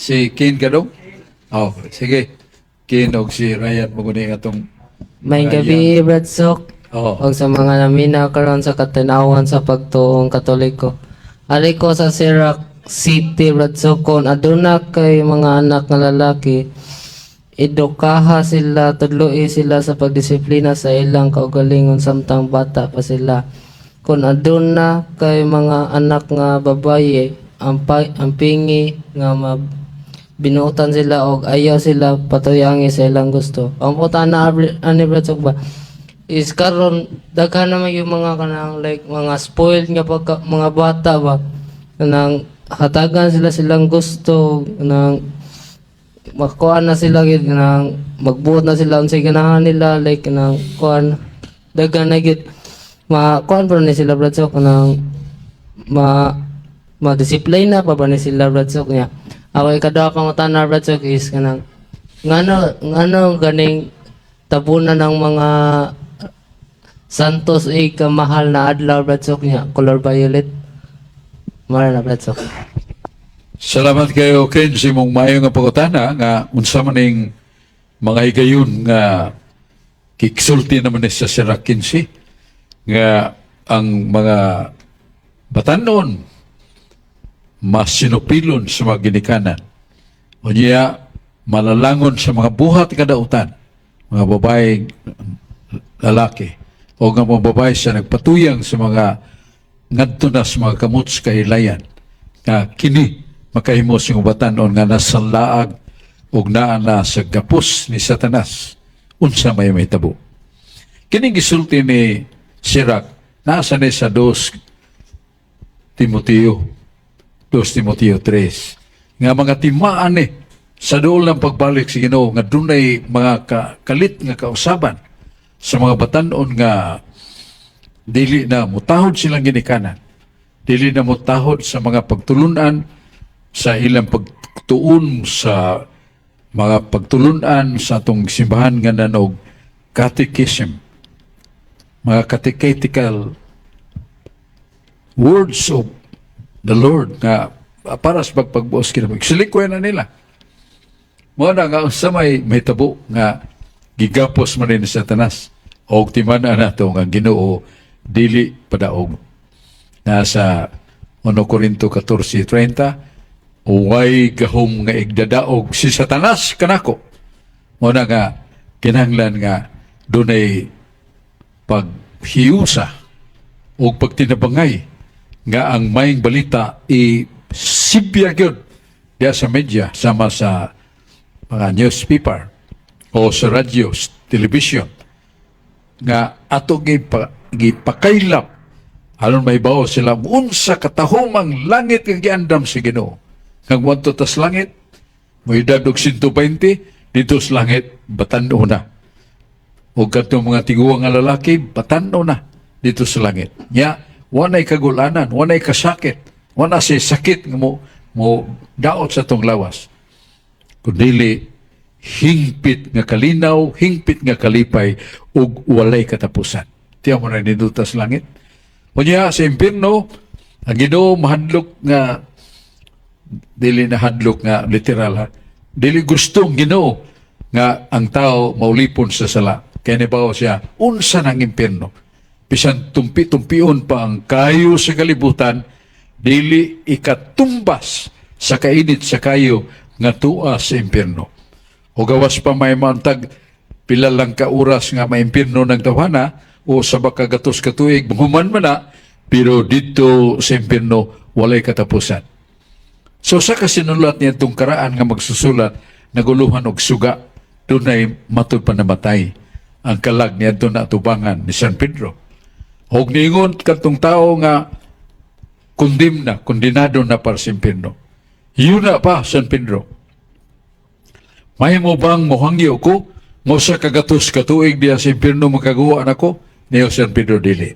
Si Ken ka daw? Oh, sige. Ken o si Ryan mo kunin atong May gabi, Brad Sok. oh. O sa mga naminaw karon sa katinawan sa pagtuong Katoliko. Ari ko sa Sirac City, Brad Sok, kung aduna kay mga anak nga lalaki, edukaha sila, tudloi sila sa pagdisiplina sa ilang kaugalingon samtang bata pa sila. Kung aduna kay mga anak nga babaye, ang pingi nga binuutan sila og ayaw sila patuyangi sa ilang gusto. Ang putana ani Brad Sok ba is karon daghan naman yung mga kanang like mga spoiled nga mga bata ba nang hatagan sila silang gusto nang makuha na sila gid nang magbuot na sila unsay ganahan nila like nang kuan daghan na gid kuan pa ni sila Brad Sok nang ma-disiplina pa ba ni sila Brad Sok niya. Ako ikadawa pangutana Brad Sok is kanang ngano ganing tabunan ng mga santos ay kamahal na adlaw Brad Sok niya color violet mara na Brad Sok. Salamat kayo, Ken, sa imong mayo nga pagutana nga unsa maning mga higayon nga kiksulti naman ni sa Sirach 15 nga ang mga batanon mas sinupilon sa mga ginikanan. O niya, malalangon sa mga buhat kadautan, mga babae, lalaki, o nga mga babae sa nagpatuyang sa mga ngadto na sa mga kamuts kahilayan, nga kini makahimos yung batanon nga nasanlaag o naa na sa gapos ni Satanas, unsa may tabo. Kining gisulti ni Sirach, nasa ni sa 2 Timoteo 3, nga mga timaan ni sa dool ng pagbalik sa Ginoo nga dunay mga kalit nga kausaban sa mga batanon nga dili na mutahod silang ginikanan, dili na mutahod sa mga pagtulunan sa ilang pagtuon sa mga pagtulunan sa atong simbahan nga nanog catechism, mga catechetical words of the Lord nga para sa pagpagbuos kinabang. Silikoy na nila. Muna nga sa may tabo nga gigapos man ni Satanas o timana nato nga Ginoo dili padaog. Nasa 1 Corinto 14:30, uway gahom nga igdadaog si Satanas kanako. Muna nga kinahanglan nga dunay paghiusa o pagtinabangay nga ang maing balita sibya gyud diya sa media sama sa mga newspaper o sa radyo, television nga ato gipakaylap aron may bawo sila unsa katahumang langit nga giandam sa Ginoo. Kang wadto tas langit may dadog 120 dito sa langit batan-o na. O katong mga tiguang nga lalaki batan-o na dito sa langit. Nya wanay kagulanan, wanay kasakit, wana say sakit nga mo daot sa tong lawas. Kundili hingpit nga kalinaw, hingpit nga kalipay ug walay katapusan. Tiya mo na nidutas langit. Unya sa impierno, ang Ginoo mahadlok nga dili na hadlok nga literal ha. Dili gustong Ginoo nga ang tao maulipon sa sala. Kaya nibaw siya unsa ng impierno. Bisan tumpi-tumpion pa ang kayo sa kalibutan, dili ikatumbas sa kainit sa kayo nga tua sa impierno. O gawas pa may mantag pila lang ka oras nga may impierno ng tawhana o sa baka gatos katuig human man na, pero dito sa impierno walay katapusan. So sa kasinulat niya itong karaan nga magsusulat naguluhan og suga, doon ay matod pa namatay ang kalag niya doon na tubangan ni San Pedro. Hog niingon katong tao nga kondenado na para sa impierno. Yun na pa, San Pedro. May mo bang mohangyo ko? Mo sa kagatos katuig diya sa impierno makagawa na ko? Niyo San Pedro dili.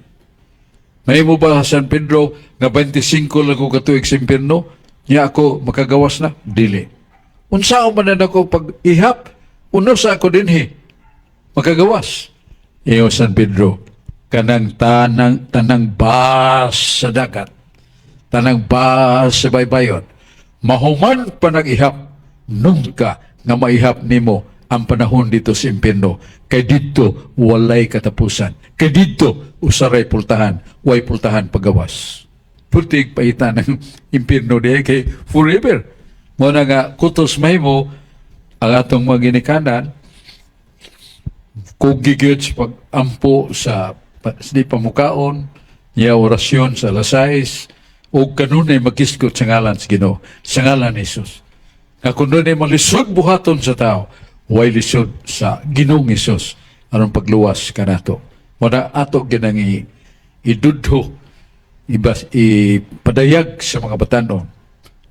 May mo ba, San Pedro, nga 25 lang ko katuig sa impierno? Niya ako makagawas na? Dili. Unsao man na ako pag-ihap? Uno sa ako dinhi. Makagawas. Niyo San Pedro, kanang tanang bas sa dagat, tanang bas sa baybayon, mahuman pa nag-ihap, nunca nga maihap nimo ang panahon dito sa impierno. Kay dito walay katapusan. Kay dito usaray pultahan, way pultahan pagawas. Putig paita ng impierno diya kay forever. Muna nga kutos mahimo ang atong mga ginikanan kung gigit sa pag-ampo sa di pamukaon, niya orasyon sa alas 6, o kanunay magiskot sa ngalan sa Ginoo, sa ngalan ni Jesus. Nga kung doon ay malisod buhaton sa tao, way lisod sa Ginoong Jesus, anong pagluwas ka nato. Muna ato ginang idudho, ipadayag sa mga batanon,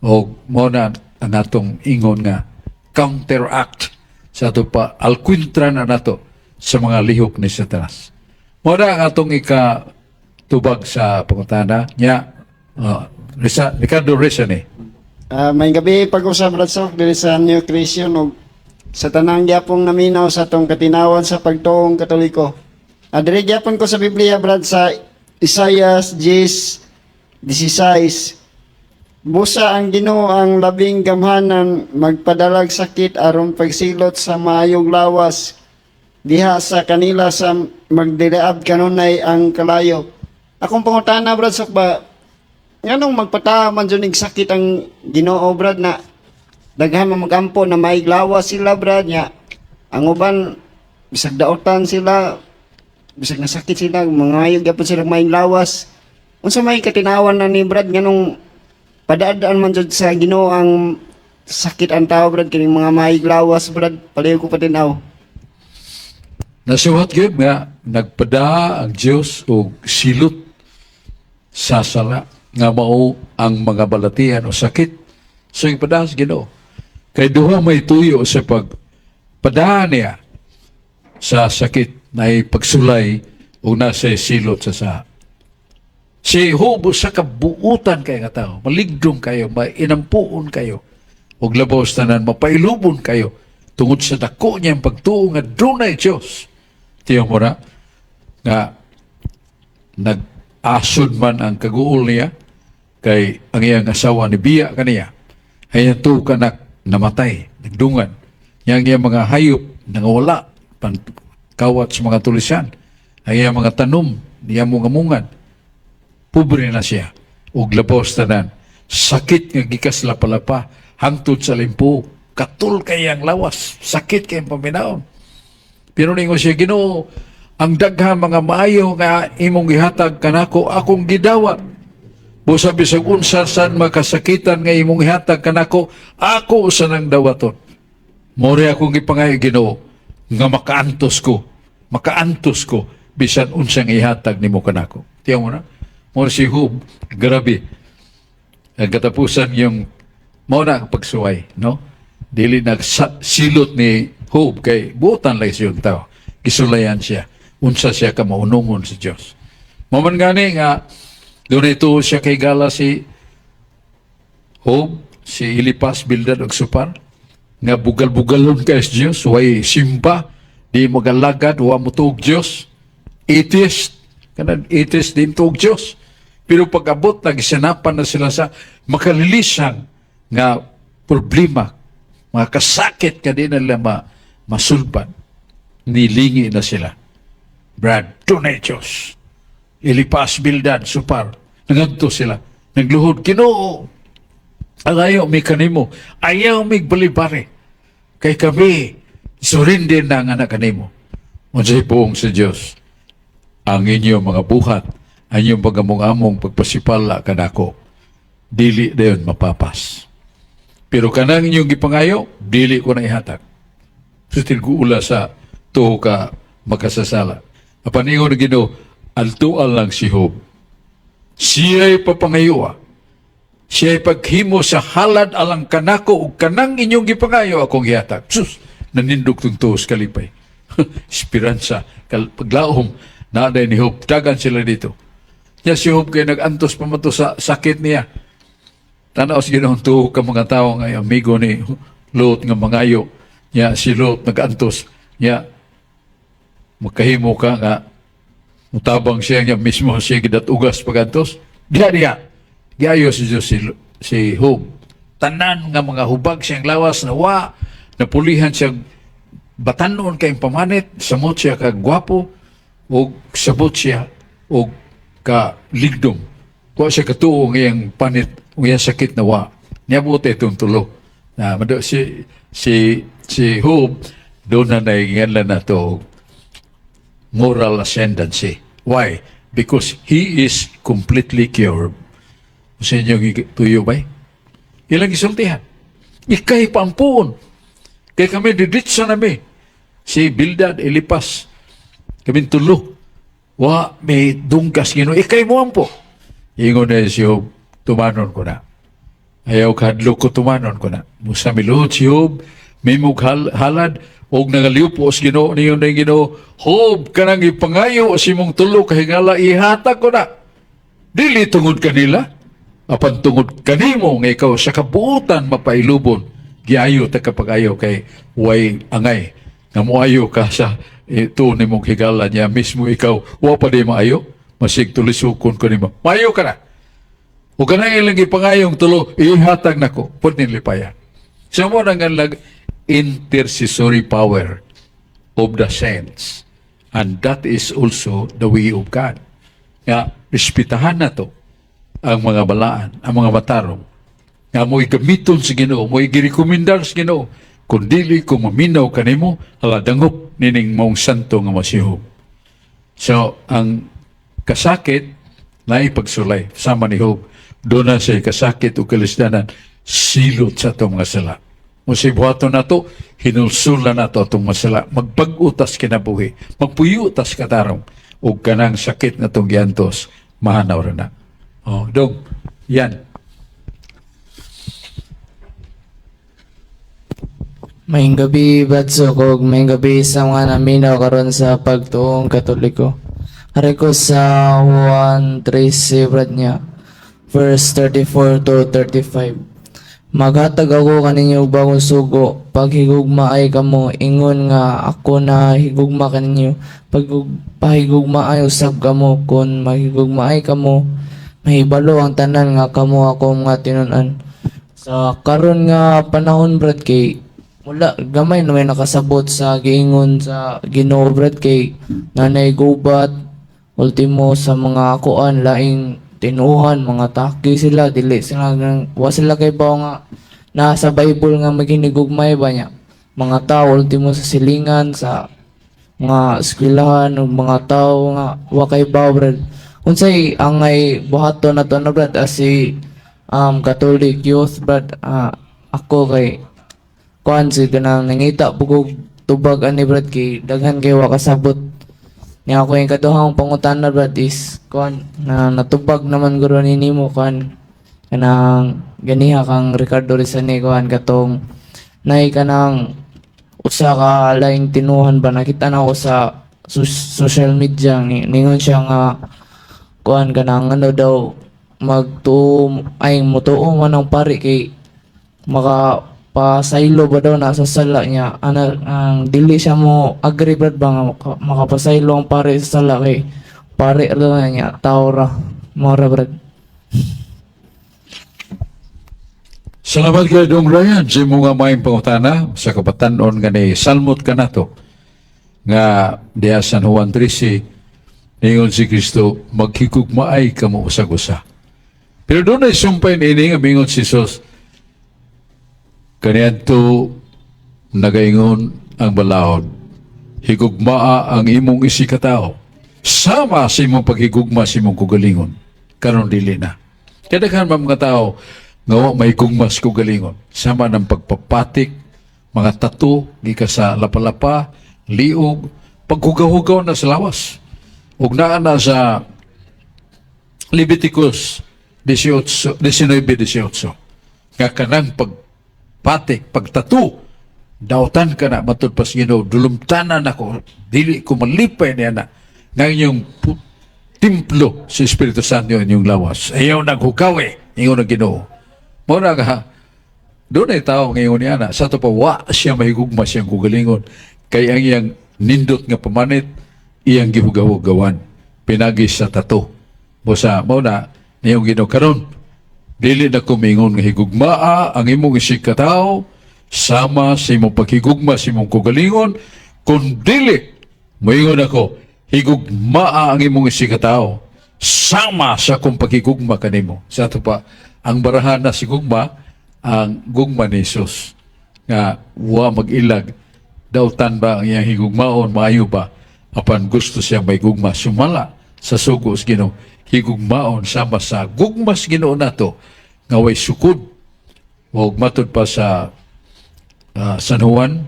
o muna ang atong ingon nga counteract sa ato pa alkwintra na nato sa mga lihok ni Satanas. Muna ang atong ikatubag sa pangutana niya, Ricardo Rizani. May gabi pag-usap Ratsok diri sa New Creation ug sa tanang gyapon naminaw sa atong katinawan sa pagtuong Katoliko. Diri gyapon ko sa Biblia brad sa Isaiah 10:16. Busa ang Ginoo ang labing gamhanan magpadalag sakit aron pagsilot sa maayong lawas diha sa kanila sa magdiraab kanunay ang kalayo. Akong pangutana brad sok ba nganong magpataman jud ning sakit ang Ginoo brad na daghan man magampo na may lawas sila brad nya. Ang uban bisag daotan sila bisag nasakit sila mangayog gyapon sila may lawas. Unsa may katinawan na ni brad nganong padadaan man jud sa Ginoo ang sakit ang tao brad kining mga mahiglawas brad palayo ko patinaw. Nasuhat gyud nga nagpada ang Dios og silot sa sala nga mao ang mga balatian o sakit sa ipada sa Ginoo. Kay duha may tuyo sa pagpadaan niya sa sakit na pagsulay o nasa silot sa si Job sa kabuutan kayo nga tao, maligdong kayo, mainampuon kayo, o labaw tanan, mapailubon kayo, tungod sa dako niyang pagtuo nga dunay Diyos. Tiyo mo na, nga nag-asod man ang kaguol niya, kay ang iyang asawa ni Biya kaniya, ay ang tuo kanak namatay, nagdungan. Yang iyang mga hayop, nangawala, kawat sa mga tulisan, ay iyang mga tanom, iyang mga mungan, pobre na siya ug labos tanan sakit nga gikas lapalapa hangtod sa limpo katul kay ang lawas sakit kay paminaon pero ningo siya Ginoo ang daghang mga maayo nga imong gihatag kanako akong gidawat busa bisag unsa san makasakitan nga imong gihatag kanako ako usa nang dawaton more akong gipangayo Ginoo nga makaantos ko bisan unsang ihatag nimo kanako tiyaw mo na mo si Job, grabe. Ang katapusan yung muna ang pagsuway, no? Dili nagsilot ni Job kay buotan lang siya yung tao. Kisulayan siya. Unsa siya ka maunungon sa Diyos. Maman gani nga, doon ito siya kay gala si Job, si Elipas, Bildad, ug Sopar, nga bugal-bugalon kay sa Diyos, way simba, di magalagad, wa mo tuog Diyos, atheist, kanan atheist din tuog Diyos. Pero pag-abot, nagisanapan na sila sa makalilisan nga problema, mga kasakit ka din nila masulban. Nilingi na sila. Brad, tunay Diyos. Elipas, Bildad, Sopar. Nangadto sila. Nagluhod, Ginoo. Ang ayaw may kanimo. Ayaw may balibari. Kay kami, surrender na ang anak kanimo. Unsay buong sa Diyos. Ang inyong mga buhat ang inyong pagamong-among pagpasipala kanako, dili dayon mapapas. Pero kanang inyong gipangayo, dili ko na ihatag. Sutil guula sa tuho ka makasasala. Apaningon na Ginoo, altual lang si Job. Siya'y papangayoa. Siya'y paghimo sa halad alang kanako ug kanang inyong gipangayo akong ihatag. Sus, nanindog tong tuos kalipay. Esperansa, paglaom, naaday ni Job, tagan sila dito. Niya si Job kaya nag-antos pa mato sa sakit niya. Tanaw si Ginoo tuho ka mga tao nga amigo ni Lot nga mangayo. Niya si Lot nag-antos. Niya magkahimo ka nga mutabang siya niya mismo siya gidatugas pag-antos. Diya. Giayo si Diyos si Job. Tanan nga mga hubag siyang lawas na napulihan siyang batanon kayong pamanit, samot siya kagwapo, o sabot siya, o ka-ligdom. Kuha siya katuo ngayang panit, ngayang sakit na Niyabuti itong tulo. Si Job, doon na naiingan na to moral ascendancy. Why? Because he is completely cured. Sa inyong tuyo ba? Ilang isultihan. Ikay pampuon. Kaya kami diditsa nami. Si Bildad, Elipas, kami tulo. May dungkas Ginoo. Ikay mo ampo. Ingon na si Job, tumanon ko na. Ayaw kadlo ko tumanon ko na. Musa miluhod si Job, may halad, og nangaliupos Ginoo niyo na Ginoo, Job, kanang ipangayo si mong tulo kahingala ihatag ko na. Dili tungod kanila. Apan tungod kanimo nga ikaw sa kabuutan mapailubon. Giayo ta kapag-ayo kay way angay. Nga moayo ka sa ito ni mong higala niya mismo ikaw, wa pa di maayo, masig tulisukon ko nimo. Maayo ka na. O kanang ilang ipangayong tulo, ihatag nako, pud nilipayan. So mo nang intercessory power of the saints. And that is also the way of God. Nga, respetahan na to ang mga balaan, ang mga matarong. Nga mo'y gamiton sa Ginoo, mo'y girekomendar sa Ginoo. Kung dili ko maminaw kanimo, hala dangop nining mong santo nga masihog. So, ang kasakit na ipagsulay, sama ni Hope, doon na siya kasakit o kalisdanan, silot sa itong mga sala. Musibuhato na to, hinulsula na to itong masala. Magpag-utas kinabuhi, magpuyutas katarong, o kanang sakit na itong giantos, mahanaw rin na. Oh, dong, yan. Maayong gabi, Badsok, ug maayong gabi sa mga naminaw karon sa pagtuong Katoliko. Hari ko sa Juan 13, brad niya, verse 34 to 35. Maghatag ako kaninyo og bagong sugo, paghigugma ay kamo, ingon nga ako na higugma kaninyo, pahigugma ay usab kamo, kung maghigugma ay kamo, mahibalo ang tanan nga kamo ako mga tinun-an. Sa karon nga panahon, brad, kay mula gamay na may nakasabot sa giingon sa Ginoo, brad, kay nanay gubat ultimo sa mga kuan laing tinuhan, mga taki sila, dili sila wa sila kay bao nga nasa Bible nga maghinigugmay ba niya mga tao ultimo sa silingan, sa mga eskwelahan ug mga tao nga wa kay bao, brad. Unsay angay buhaton nato na, brad, as si Catholic youth, brad, ako kay kuan si kanang nangita bugog tubag ani, brad, kay daghan kay wa kasabot niya ako yung kaduhang pangutana, brad, is kuan na natubag naman guro ni nimo kuan kanang ganiha kang Ricardo Rizani kuan katong nay kanang usa ka laing tinuhan ba nakita na ako sa social media ningon siya nga kuan kanang ano daw magtuo ay mutuo man ang pari kay maka pasaylo ba daw na sa sala niya ang dili siya mo agree, brad, ba nga makapasaylo ang pare sa sala kay pare daw niya tao ra mora, brad. Salamat kay Dong Ryan sa mga maing pangutana sa kapatanon nga ni Salmot ka na to nga diya San Juan 13 ningon si Kristo maghigugmaay kamo usag-usa. Pero doon ay sumpay ini nga mingon si Jesus kaniadto nagaingon ang balahod, higugmaa ang imong isikatao, sama sa imong paghigugma sa imong kugalingon, karon dili na. Kaya daghan mga tao nga wa may gugmas kugalingon, sama ng pagpapatik, mga tattoo, gika sa lapalapa, liog, paghugaw-hugaw na sa lawas. Ug naa na sa Leviticus 19:18 nga kanang pagpatik, pagtatu, dautan ka na matod pas Ginoo, dulumtanan ako, dili ko malipay niya na nga inyong templo sa Espiritu Santo inyong lawas. Ayaw naghugaw ingon ang Ginoo. Muna ka, doon ay tao ngayon niya na, sa ito pa, wa siya mahigugma siyang kugalingon, kaya ang iyang nindot nga pamanit, iyang gihugaw-hugawan, pinagi sa tato. Busa, muna, niyong Ginoo karon, dili na kumingon nga higugmaa ang imong isikatao sama sa imong paghigugma sa imong kugalingon, kung dili moingon ako higugmaa ang imong isikatao sama sa kung paghigugma kanimo. Sa ato pa ang barahan na si gugma, ang gugma ni Jesus nga wa mag-ilag dautan ba ang iyang higugmaon, maayo ba apan gusto siya may gugma sumala sa sugo sa Ginoo, higugmaon sama sa gugmas Ginoo nato nga way sukod. O matod pa sa San Juan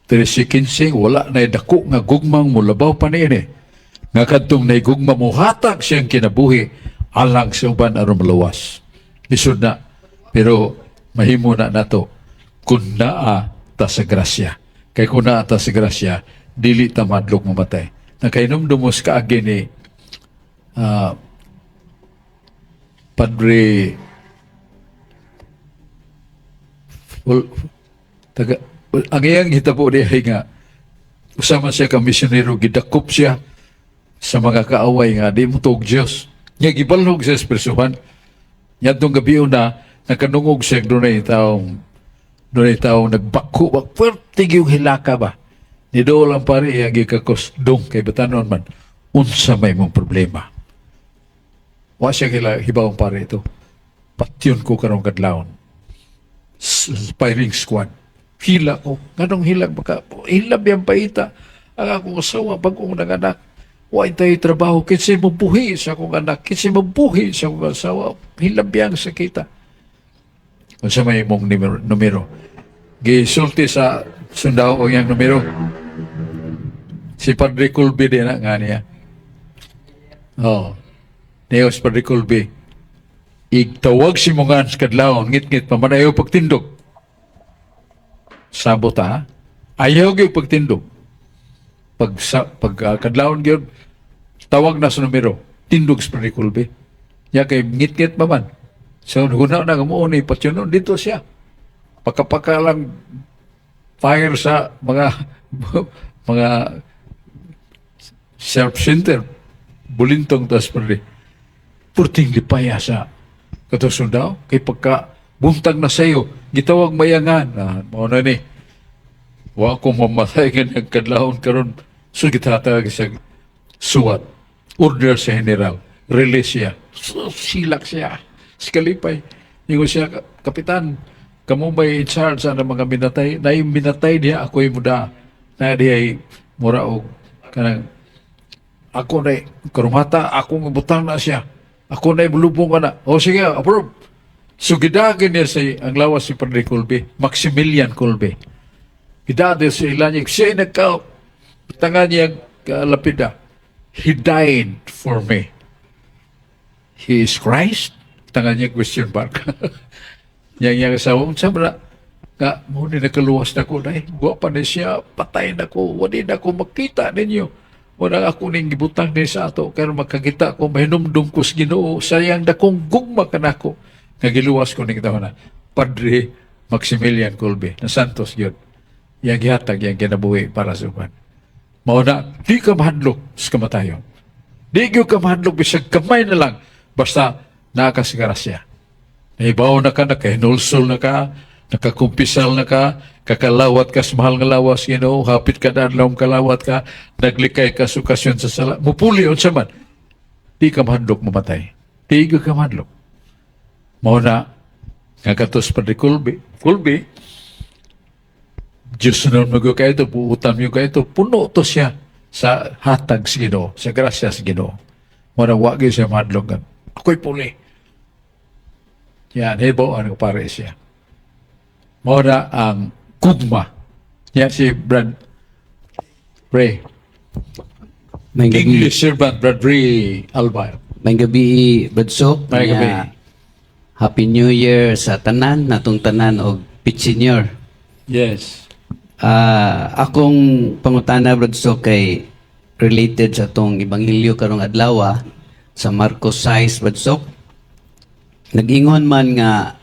13:15, wala na dako nga gugmang mulabaw pa niini nga kadtong nay gugma mo hatag siyang kinabuhi alang sa uban aron malawas. Lisod na, pero mahimo na nato kung naa ta sa grasya. Kay kung naa ta sa grasya, dili ta madlok mamatay. Nakainom-dumos kaagi ni Padre ang iyang hitabo niya nga usama siya ka misyonero, gidakop siya sa mga kaaway nga di mo tuog Diyos. Nga gibalhog sa espresuhan. Nga itong gabi na nakanungog siya doon ay taong nagbako. Pwerte yung hilaka ba? Ni doon lang pare iya gikakos dong kay batanon man. Unsa may mong problema. Wa siya hibawang pare ito. Patyon ko karong kadlawon. Firing squad. Hila ko. Ganong hilag baka. Hilab yung paita. Ang akong asawa pag kong nanganak. Wa tayo trabaho. Kinsi mabuhi sa akong anak. Kinsi mabuhi sa akong asawa. Hilab yung sakita. Kung sa may mong numero. Gisulti sa sundao o yung numero. Si Padre Colby din na nga niya. Oh. Neos Padre Colby. Igtawag si Mungan sa kadlawon. Ngit-ngit pamanayaw pagtindog. Sabot ha? Ayaw yung pagtindog. Pag kadlawon gyud tawag na sa numero. Tindog sa Padre Colby. Ya kay ngit-ngit pa man. So, huna na gamuon ni Patyonon, dito siya. Pagkapaka lang fire sa mga self-center. Bulintong tas pare. Purting lipaya sa katusun daw. Kay pagka buntag na sayo, gitawag mayangan. Mao na ni. Wa ko mamatay kanyang kadlawon karon. So gitatawag sa suwat. Order sa general. Release siya. So, silak siya. Sikalipay. Yung siya, Kapitan, kamo may in charge sa mga minatay. Na yung minatay niya, ako'y muda. Na diya mura og kanang ako na karumata, akong butang na siya. Ako na bulubong ka na. O sige, approve. So gidagin niya ang lawas si Padre Colby, Maximilian Colby. Gidagin sa ilan niya, siya tangan niya lapida. He died for me. He is Christ? Tangan niya question mark. Yang asawa, sabi na, nga, muna nakaluwas na ko na Guwapa na siya, patay na ko, wali na ko makita ninyo. Wala ako ning gibutang ni sa ato, kaya magkakita ko, mahinumdum ko sa Ginoo, sayang na kong gugma ka na ko. Nagiluwas ko ning tao na, Padre Maximilian Colby, na Santos yun. Yang gihatag, yang ginabuhi para sa uban. Mauna, di ka mahadlok sa kamatayon. Di ka mahadlok, bisag kamay na lang, basta nakasigaras siya. Naibaw na ka, nakahinulsol na ka, nakakumpisal na ka, kakalawat ka sa mahal nga lawas, hapit ka na lang kalawat ka, naglikay ka sa okasyon sa sala, mupuli on sa man. Di ka mahadlok mamatay. Di ka mahadlok. Mauna, nga katos Padre Colby, Diyos na mag kayo ito, buutan mo kayo ito, puno to siya sa hatag sa Ginoo, sa grasya sa Ginoo. Mauna, wagi siya mahadlok. Ako'y puli. Yan, hebo, ano pare siya. Mauna ang kugma. Yan si Brad Ray. May gabi, English servant Brad Ray Albay. may gabi, Badsok. May gabi. Happy New Year sa tanan, natong tanan og Pit Senior. Yes. Akong pangutana, Badsok, kay related sa tong Ebanghelyo karong adlaw sa Marcos 6, Badsok. Nag-ingon man nga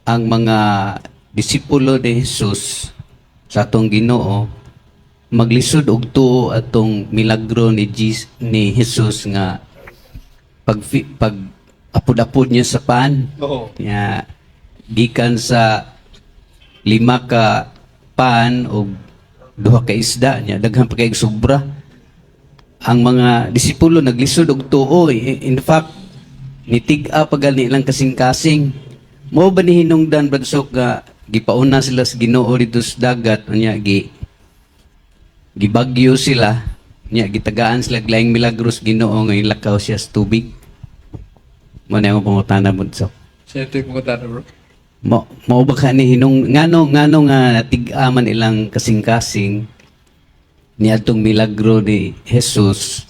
ang mga disipulo ni Jesus sa atong Ginoo maglisod og tuo atong milagro ni Jesus nga pag apod-apod niya sa pan. Oo. Ya gikan sa 5 ka pan o 2 ka isda niya daghan pa kay sobra. Ang mga disipulo naglisod og tuo. In fact, nitig-a pa gani lang kasing-kasing. Mao ba ni hinungdan Badsok nga gipauna sila sa Ginoo dito sa dagat unya gibagyo sila nya gitagaan sila laing milagros Ginoo nga ilakaw siya sa tubig. Mo na yung pangutana Badsok. Sa ito yung mga bro. Mao ba ka ni ngano nga natig-a man ilang kasing-kasing niadtong milagro ni Jesus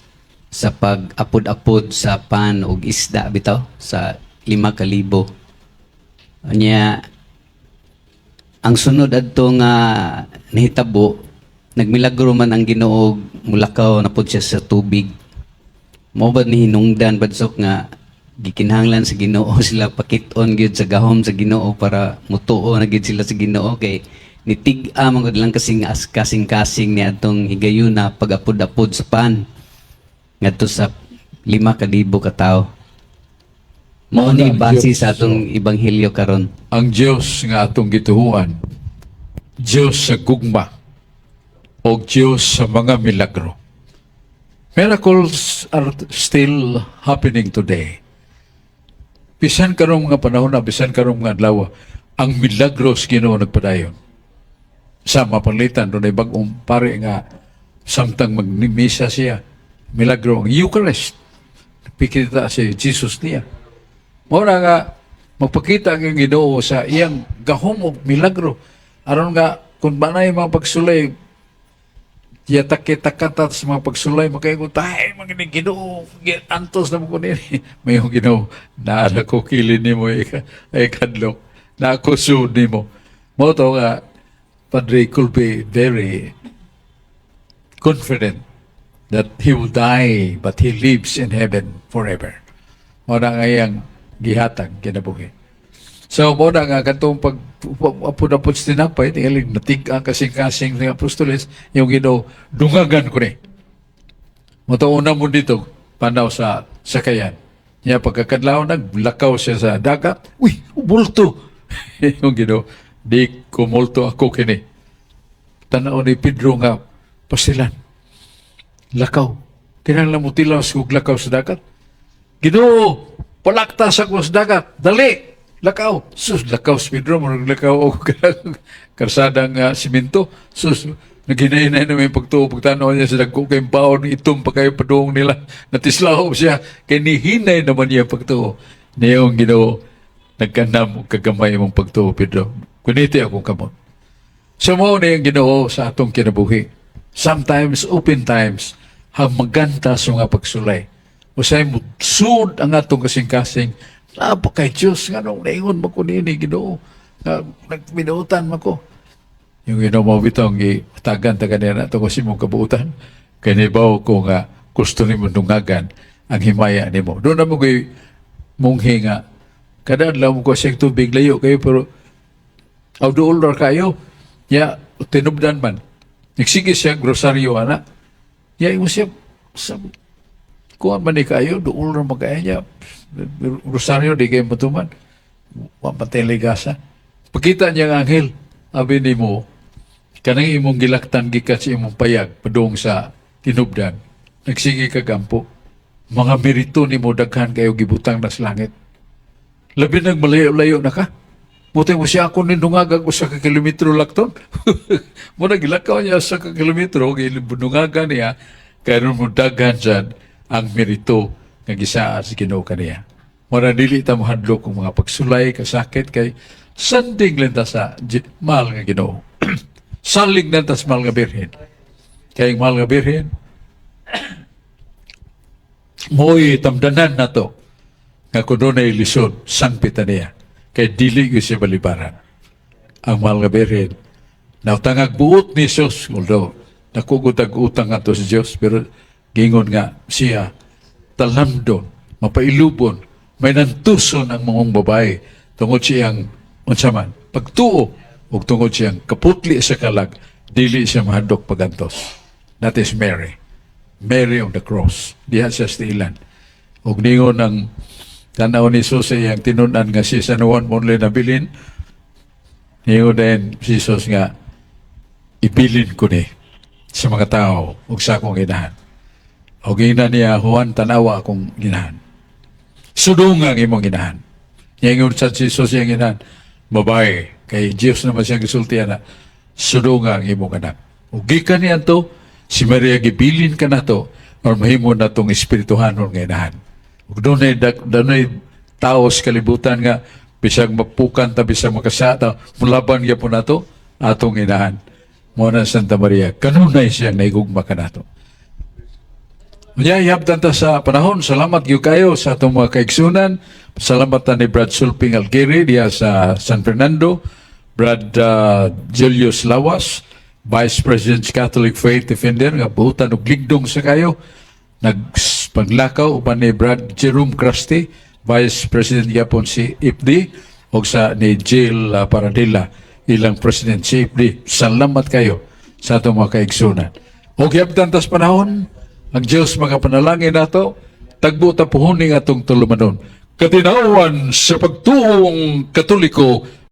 sa pag-apod-apod sa pan o isda bitaw sa 5,000. Anya ang sunod adto nga nahitabo nagmilagro man ang Ginoo mulakaw na pud siya sa tubig. Mao ba ni hinungdan Badsok nga gikinahanglan sa Ginoo sila pakit-on gyud sa gahom sa Ginoo para mutuo na gyud sila sa Ginoo kay nitig-a man gud lang kasing-kasing ni atong higayuna pag-apod-apod sa pan ngadto sa 5,000 ka tawo. Mao ni base sa atong ebanghelyo karon. Ang Diyos nga atong gituhuan, Diyos sa gugma, o Diyos sa mga milagro. Miracles are still happening today. Bisan karong mga panahon na, bisan karong mga adlaw, ang milagros Ginoo nagpadayon. Sa mapalitan, doon ay bagong pare nga, samtang magmisa siya, milagro ang Eucharist. Pikita si Jesus niya. Muna nga, magpakita ang Ginoo sa iyang gahom o milagro. Aron nga, kung ba na yung mga pagsulay, yatak-yatak sa mga pagsulay, makaingon, tayo, mga Ginoo, antos na mo ko nini. May yung Ginoo, naala ko kilin ni mo, ay kadlok, na ako suod ni mo. Mo to nga, Padre could be very confident that he will die, but he lives in heaven forever. Muna nga iyang gihatag kinabuhi. So, muna nga katong pag-apod-apod sa tinapay, tingaling natig ang kasing-kasing ng apostoles, yung Ginoo, dungagan ko ni. Matauna mo dito, panaw sa sakayan. Niya pagkakadlaw, naglakaw siya sa dagat. Uy, multo! Yung Ginoo, di kumulto ako kini. Tanaw ni Pedro nga, pasilan. Lakaw. Kinahanglan mo tilaw sa lakaw sa dagat. Ginoo, palakta sa ko sa dagat. Dali! Lakaw. Sus, lakaw si Pedro. Lakaw o karsadang simento. Sus, naghinay-hinay na may pagtuo. Pagtanaw niya sa dagko kayong baon. Itong pa kayo paduong nila. Natislaw siya. Kaya nihinay naman niya pagtuo. Niyong Ginoo, nagkanam kagamay mong pagtuo, Pedro. Kuniti akong kamot. So mo na yung Ginoo sa atong kinabuhi. Sometimes, open times, maganta sa mga pagsulay. O sa'y mo, sud ang atong kasing-kasing, napakay Diyos, nga nung naingon mo ko nini, Ginoo, nagminuutan mo ko. Yung Ginoo mo bitong, tagan-tagan niya na ito kasi mong kabuutan. Kanibaw ko nga, gusto ni mo dungagan ang himaya ni mo. Doon na mo kayo munghi nga, kadaan lang mo ko siyang tubig layo kayo, pero dool kayo, ya, tinubdan man. Nagsige siya, grosaryo, anak. Ya, mo siya, kuha man ni kayo, dool na magkaya niya. Grosaryo, di kayo matuman. Wapatay ligasa. Pagkita niya ang anghel, abi ni mo, kanang imong gilaktan gikan sa imong payag, padung sa tinubdan. Nagsige ka gampo. Mga merito ni mo daghan kayo gibutang nas langit. Labi nang malayo-layo na ka. Buti mo siya ako nindungagag ko sa kilometro lakton. Muna gilakaw niya sa kilometro, gilibunungagan niya, kaya mo daghan dyan ang merito ng gisaa sa Ginoo kaniya. Muna dili ta mohadlok kung mga pagsulay, kasakit, kay sanding lenta sa mahal nga Ginoo. Salig lenta sa mahal nga birhen. Kaya yung mahal nga birhen, mo'y tamdanan na to, nga kung doon ay lisod, sangpitan niya. Kaya dili ko siya balibaran. Ang mahal nga birhen, nautangag buot ni Jesus, although nakugutag utang ato sa Diyos, pero gingon nga siya, talamdon, mapailubon, may nantuson ang mga babae, tungod siyang, unsaman, pagtuo, o tungod siyang kaputli sa kalag, dili siya mahadok pagantos. That is Mary. Mary on the cross. Diha siya stilan. O ningon ng tanaw ni Jesus ang tinunan nga si San Juan mo na bilin. Ningon din si Jesus nga, ibilin ko ni sa mga tao ug sa akong inahan. O gina niya, Juan, tanawa akong inahan. Sudong ang imong inahan. Ningon sa Jesus yung inahan, babae, kay Diyos naman siyang gisultihan na, sudong ang imong anak. O gikan niya to, si Maria gibilin ka na to, or mahimo na tong espirituhanon nga inahan. Ug doon ay tao sa kalibutan nga, bisag mapukan ta, bisag makasata, mulaban niya po na to, atong inahan. Muna Santa Maria, kanunay siya naigugma ka na to. Mayayabdan ta sa panahon. Salamat gyud kayo sa atong mga kaigsunan. Salamat ta ni Brad Sulping Algeri diya sa San Fernando, Brad Julius Lawas, Vice President Catholic Faith Defender, nga buhutan og ligdong sa kayo. Nagpaglakaw uban ni Brad Jerome Crusty, Vice President yapon si IPD, o sa ni Jill Paradilla, ilang President si IPD. Salamat kayo sa atong mga kaigsunan. O gyapdan tas panahon, ang Diyos mga panalangin nato, tagbo tapuhon ning atong tulumanon. katinawan sa pagtuong Katoliko